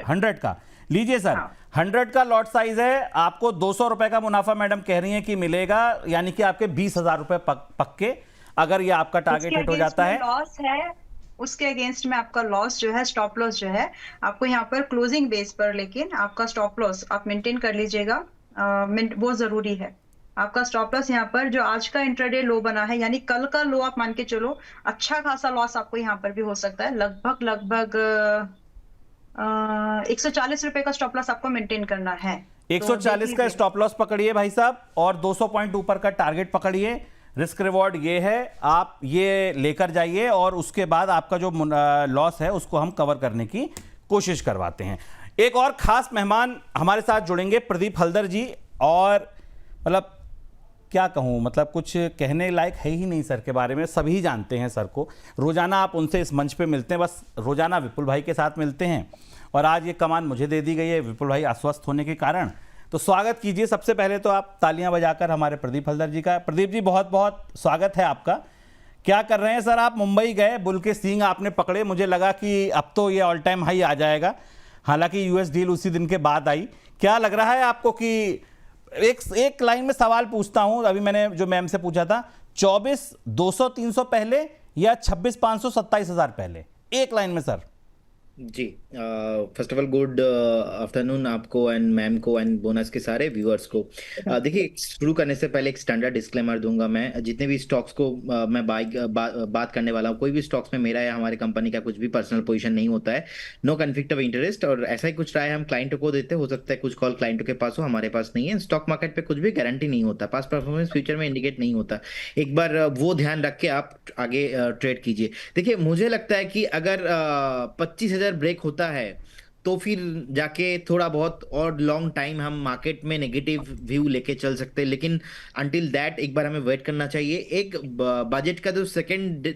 S2: 100
S1: का लीजिए सर।
S2: हाँ।
S1: 100 का लॉट साइज है, आपको 200 रुपए का मुनाफा मैडम कह रही है कि मिलेगा, यानी कि आपके 20,000 रुपए पक्के, अगर ये आपका टारगेट हिट हो जाता है।
S2: लॉस है, उसके अगेंस्ट में आपका लॉस जो है, स्टॉप लॉस जो है आपको यहाँ पर क्लोजिंग बेस पर, लेकिन आपका स्टॉप लॉस आप मेंटेन कर लीजिएगा, वो जरूरी है। आपका स्टॉप लॉस यहाँ पर जो आज का इंट्राडे लो बना है, यानी कल का लो आप मान के चलो, अच्छा खासा लॉस आपको यहाँ पर भी हो सकता है। लगभग 140 रुपए का स्टॉप लॉस आपको मेंटेन करना है।
S1: 140 का स्टॉप लॉस पकड़िए भाई साहब, और 200 पॉइंट ऊपर का टारगेट पकड़िए। रिस्क रिवॉर्ड ये है, आप ये लेकर जाइए, और उसके बाद आपका जो लॉस है उसको हम कवर करने की कोशिश करवाते हैं। एक और खास मेहमान हमारे साथ जुड़ेंगे, प्रदीप हल्दर जी, और मतलब क्या कहूँ, मतलब कुछ कहने लायक है ही नहीं सर के बारे में, सभी जानते हैं सर को, रोजाना आप उनसे इस मंच पे मिलते हैं, बस रोजाना विपुल भाई के साथ मिलते हैं, और आज ये कमान मुझे दे दी गई है विपुल भाई अस्वस्थ होने के कारण। तो स्वागत कीजिए सबसे पहले तो आप तालियां बजाकर हमारे प्रदीप हल्दर जी का। प्रदीप जी, बहुत बहुत स्वागत है आपका। क्या कर रहे हैं सर आप? मुंबई गए, बुल के सींग आपने पकड़े, मुझे लगा कि अब तो ये ऑल टाइम हाई आ जाएगा, हालांकि यूएस डील उसी दिन के बाद आई। क्या लग रहा है आपको कि एक लाइन में सवाल पूछता हूं, अभी मैंने जो मैम से पूछा था, 24,200-300 पहले या 26,500-27,000 पहले? एक लाइन में सर।
S5: जी, first of all good afternoon आपको एंड मैम को एंड बोनस के सारे व्यूअर्स को। देखिए, शुरू करने से पहले एक स्टैंडर्ड डिस्क्लेमर दूंगा। मैं जितने भी स्टॉक्स को मैं बात करने वाला हूँ, कोई भी स्टॉक्स में मेरा या हमारे कंपनी का कुछ भी पर्सनल पोजीशन नहीं होता है। नो कन्फ्लिक्ट ऑफ इंटरेस्ट, और ऐसा ही कुछ राय हम क्लाइंटों को देते, हो सकता है कुछ कॉल क्लाइंटों के पास हो, हमारे पास नहीं है। स्टॉक मार्केट पे कुछ भी गारंटी नहीं होता, पास्ट परफॉर्मेंस फ्यूचर में इंडिकेट नहीं होता। एक बार वो ध्यान रख के आप आगे ट्रेड कीजिए। देखिए, मुझे लगता है कि अगर 25,000 ब्रेक होता है तो फिर जाके थोड़ा बहुत और लॉन्ग टाइम हम मार्केट में नेगेटिव व्यू लेके चल सकते हैं, लेकिन अंटिल दैट एक बार हमें वेट करना चाहिए। एक बजट का जो सेकंड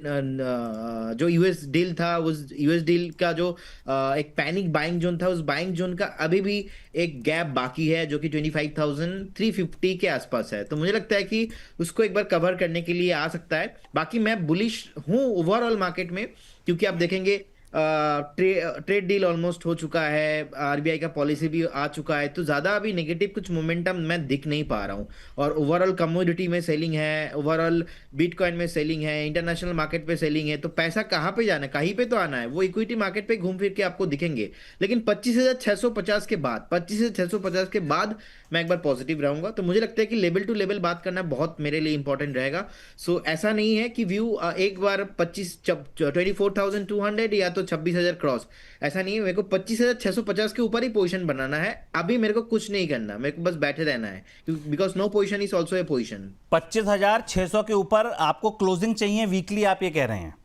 S5: जो यूएस डील था, उस यूएस डील का जो एक पैनिक बाइंग जोन था, उस बाइंग जोन का अभी भी एक गैप बाकी है जो कि 25,350 के आसपास है। तो मुझे लगता है कि उसको एक बार कवर करने के लिए आ सकता है। बाकी मैं बुलिश हूँ ओवरऑल मार्केट में, क्योंकि आप देखेंगे ट्रेड डील ऑलमोस्ट हो चुका है, आरबीआई का पॉलिसी भी आ चुका है, तो ज्यादा अभी नेगेटिव कुछ मोमेंटम मैं दिख नहीं पा रहा हूँ। और ओवरऑल कमोडिटी में सेलिंग है, ओवरऑल बिटकॉइन में सेलिंग है, इंटरनेशनल मार्केट पे सेलिंग है। तो पैसा कहाँ पे जाना है, कहीं पे तो आना है, वो इक्विटी मार्केट पे घूम फिर के आपको दिखेंगे। लेकिन 25,650 के बाद, 25,650 के बाद मैं एक बार पॉजिटिव रहूंगा। तो मुझे लगता है कि लेवल टू लेवल बात करना बहुत मेरे लिए इंपॉर्टेंट रहेगा। सो ऐसा नहीं है कि व्यू एक बार 24,200 या तो 26,000 क्रॉस, ऐसा नहीं है। मेरे को 25,650 के ऊपर ही पोजीशन बनाना है। अभी मेरे को कुछ नहीं करना, मेरे को बस बैठे रहना है, because no position is also a position.
S1: 25,600 के ऊपर आपको क्लोजिंग चाहिए वीकली, आप ये कह रहे हैं?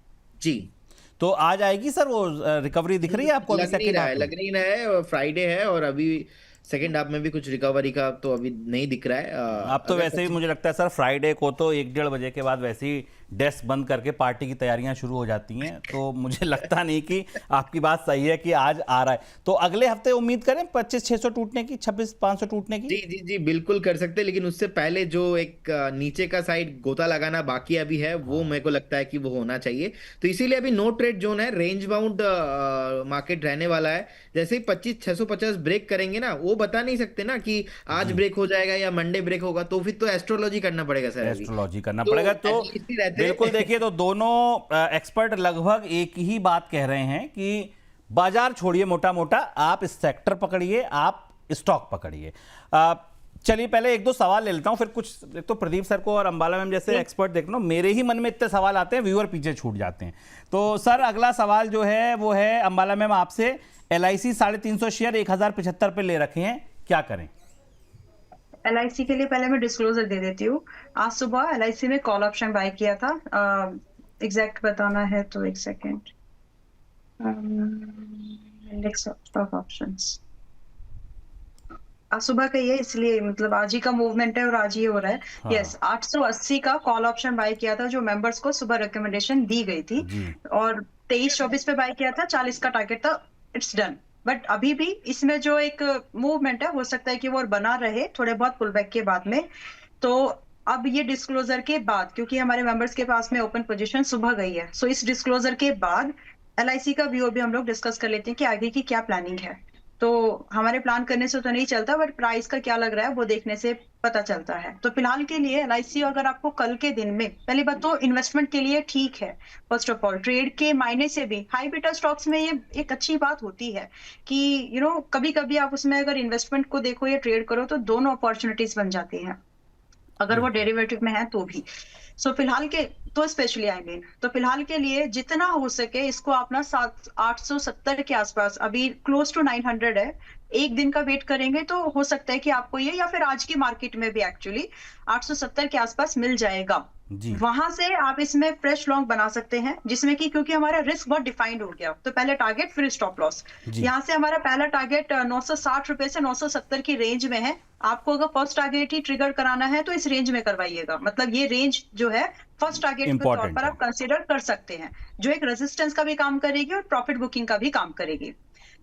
S5: जी।
S1: तो आज आएगी सर वो रिकवरी? दिख रही है आपको?
S5: लग नहीं रहा है, फ्राइडे है और अभी सेकेंड हाफ में भी कुछ रिकवरी का तो अभी नहीं दिख रहा है।
S1: अब तो वैसे भी मुझे लगता है सर फ्राइडे को तो 1-1:30 बजे के बाद वैसे ही डेस्क बंद करके पार्टी की तैयारियां शुरू हो जाती हैं, तो मुझे लगता नहीं कि आपकी बात सही है कि आज आ रहा है। तो अगले हफ्ते उम्मीद करें 25,600 टूटने की, 26,500 टूटने की?
S5: जी जी जी, बिल्कुल कर सकते हैं, लेकिन उससे पहले जो एक नीचे का साइड गोता लगाना बाकी अभी है, वो मेरे को लगता है कि वो होना चाहिए। तो इसीलिए अभी नो ट्रेड जोन है, रेंज बाउंड मार्केट रहने वाला है। जैसे ही 25,650 ब्रेक करेंगे ना, वो बता नहीं सकते ना कि आज ब्रेक हो जाएगा या मंडे ब्रेक होगा, तो फिर तो एस्ट्रोलॉजी करना पड़ेगा सर।
S1: एस्ट्रोलॉजी करना पड़ेगा। तो बिल्कुल देखिए, तो दोनों एक्सपर्ट लगभग एक ही बात कह रहे हैं कि बाजार छोड़िए मोटा मोटा, आप इस सेक्टर पकड़िए, आप स्टॉक पकड़िए। चलिए पहले एक दो सवाल ले लेता हूं, फिर कुछ एक तो प्रदीप सर को और अंबाला मैम जैसे एक्सपर्ट देख लो, मेरे ही मन में इतने सवाल आते हैं, व्यूअर पीछे छूट जाते हैं। तो सर अगला सवाल जो है वो है अंबाला मैम आपसे, LIC 350 शेयर 1,075 पे ले रखे हैं, क्या करें?
S2: LIC के लिए पहले मैं डिस्क्लोजर दे देती हूँ। आज सुबह LIC में कॉल ऑप्शन बाय किया था, एग्जैक्ट बताना है तो एक सेकेंड, इंडेक्स स्टॉक ऑप्शंस आज सुबह का ही है, इसलिए मतलब आज ही का मूवमेंट है और आज ही हो रहा है। यस, 880 का कॉल ऑप्शन बाय किया था, जो मेंबर्स को सुबह रिकमेंडेशन दी गई थी, और 23-24 पे बाय किया था, 40 का टारगेट था, इट्स डन। बट अभी भी इसमें जो एक मूवमेंट है, हो सकता है कि वो और बना रहे थोड़े बहुत पुलबैक के बाद में। तो अब ये डिस्क्लोजर के बाद, क्योंकि हमारे मेंबर्स के पास में ओपन पोजीशन सुबह गई है, सो इस डिस्क्लोजर के बाद LIC का व्यू भी हम लोग डिस्कस कर लेते हैं कि आगे की क्या प्लानिंग है। तो हमारे प्लान करने से तो नहीं चलता, बट प्राइस का क्या लग रहा है वो देखने से पता चलता है। तो फिलहाल के लिए LIC अगर आपको कल के दिन में, पहली बात तो इन्वेस्टमेंट के लिए ठीक है। फर्स्ट ऑफ ऑल ट्रेड के मायने से भी हाई बीटा स्टॉक्स में ये एक अच्छी बात होती है कि कभी कभी आप उसमें अगर इन्वेस्टमेंट को देखो या ट्रेड करो तो दोनों अपॉर्चुनिटीज बन जाती हैं, अगर वो डेरिवेटिव में है तो भी। सो फिलहाल के तो स्पेशली तो फिलहाल के लिए जितना हो सके इसको अपना 870 के आसपास, अभी क्लोज टू 900 है, एक दिन का वेट करेंगे तो हो सकता है कि आपको ये, या फिर आज की मार्केट में भी एक्चुअली 870 के आसपास मिल जाएगा। वहां से आप इसमें फ्रेश लॉन्ग बना सकते हैं, जिसमें कि क्योंकि हमारा रिस्क बहुत डिफाइंड हो गया, तो पहले टारगेट फिर स्टॉप लॉस। यहाँ से हमारा पहला टारगेट 960 रुपए से 970 की रेंज में है। आपको अगर फर्स्ट टारगेट ही ट्रिगर कराना है तो इस रेंज में करवाइएगा, मतलब ये रेंज जो है फर्स्ट टारगेट के तौर पर आप कंसीडर कर सकते हैं, जो एक रेजिस्टेंस का भी काम करेगी और प्रॉफिट बुकिंग का भी काम करेगी।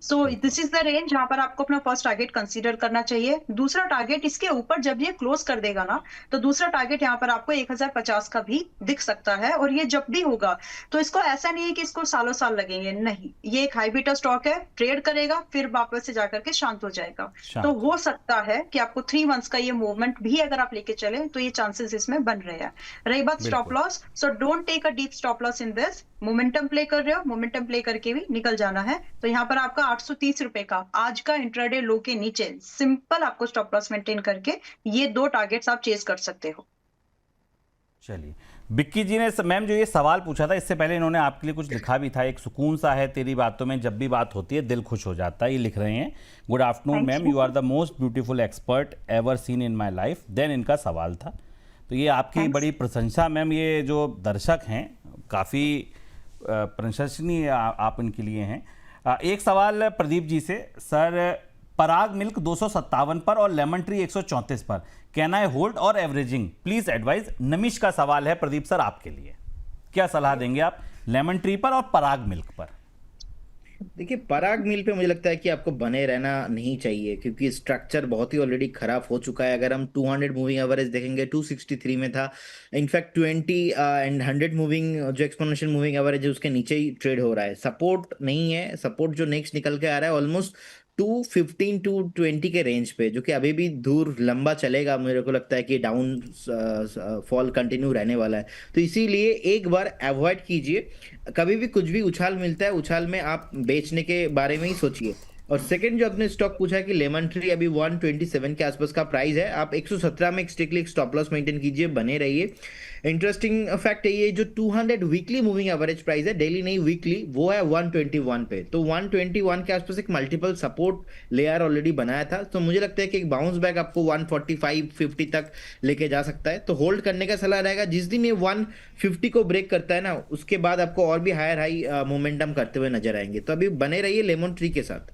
S2: सो दिस इज द रेंज जहां पर आपको अपना फर्स्ट टारगेट कंसीडर करना चाहिए। दूसरा टारगेट इसके ऊपर जब ये क्लोज कर देगा ना, तो दूसरा टारगेट यहाँ पर आपको 1050 का भी दिख सकता है। और ये जब भी होगा तो इसको ऐसा नहीं है कि इसको सालों साल लगेंगे, नहीं, ये एक हाई बीटा स्टॉक है, ट्रेड करेगा फिर वापस से जाकर के शांत हो जाएगा। तो हो सकता है कि आपको 3 मंथ्स का ये मूवमेंट भी अगर आप लेके चले तो ये चांसेस इसमें बन रहे हैं। रही बात stop loss, so don't take a deep stop loss in this. Momentum play कर रहे हो, मोमेंटम प्ले करके भी निकल जाना है। तो यहाँ पर आपका 830 रुपए का आज का इंट्राडे लो के नीचे सिंपल आपको स्टॉप लॉस मेंटेन करके ये 2 टारगेट्स आप चेज कर सकते हो।
S1: चलिए, बिक्की जी ने मैम जो ये सवाल पूछा था, इससे पहले इन्होंने आपके लिए कुछ लिखा भी था, एक सुकून सा है तेरी बातों में, जब भी बात होती है दिल खुश हो जाता है, ये लिख रहे हैं। Good afternoon ma'am, you are the most beautiful expert ever seen in my life. Then इनका सवाल था, तो ये आपकी बड़ी प्रशंसा मैम, ये जो दर्शक हैं काफ़ी प्रशंसनीय आप इनके लिए हैं। एक सवाल प्रदीप जी से, सर पराग मिल्क 257 पर और लेमन ट्री 134 पर, कैन आई होल्ड और एवरेजिंग, प्लीज एडवाइज। नमिश का सवाल है प्रदीप सर आपके लिए, क्या सलाह देंगे आप लेमन ट्री पर और पराग मिल्क पर?
S5: देखिए, पराग मिल पे मुझे लगता है कि आपको बने रहना नहीं चाहिए, क्योंकि स्ट्रक्चर बहुत ही ऑलरेडी खराब हो चुका है। अगर हम 200 मूविंग एवरेज देखेंगे 263 में था, इनफैक्ट 20 एंड 100 मूविंग जो एक्सपोनेंशियल मूविंग एवरेज है उसके नीचे ही ट्रेड हो रहा है। सपोर्ट नहीं है, सपोर्ट जो नेक्स्ट निकल के आ रहा है ऑलमोस्ट 215 टू 20 के रेंज पे, जो कि अभी भी दूर लंबा चलेगा। मेरे को लगता है कि डाउन फॉल कंटिन्यू रहने वाला है, तो इसीलिए एक बार अवॉइड कीजिए। कभी भी कुछ भी उछाल मिलता है, उछाल में आप बेचने के बारे में ही सोचिए। और सेकंड जो आपने स्टॉक पूछा है कि लेमन ट्री अभी 127 के आसपास का प्राइस है, आप 117 में स्ट्रिक्टली एक स्टॉप लॉस मेंटेन कीजिए, बने रहिए। इंटरेस्टिंग फैक्ट है ये, जो 200 वीकली मूविंग एवरेज प्राइस है, डेली नहीं वीकली, वो है 121 पे। तो 121 के आसपास एक मल्टीपल सपोर्ट लेयर ऑलरेडी बनाया था, तो मुझे लगता है कि एक बाउंस बैक आपको 145-50 तक लेके जा सकता है। तो होल्ड करने का सलाह रहेगा। जिस दिन ये 150 को ब्रेक करता है ना, उसके बाद आपको और भी हायर हाई मोमेंटम करते हुए नजर आएंगे। तो अभी बने रहिए लेमन ट्री के साथ।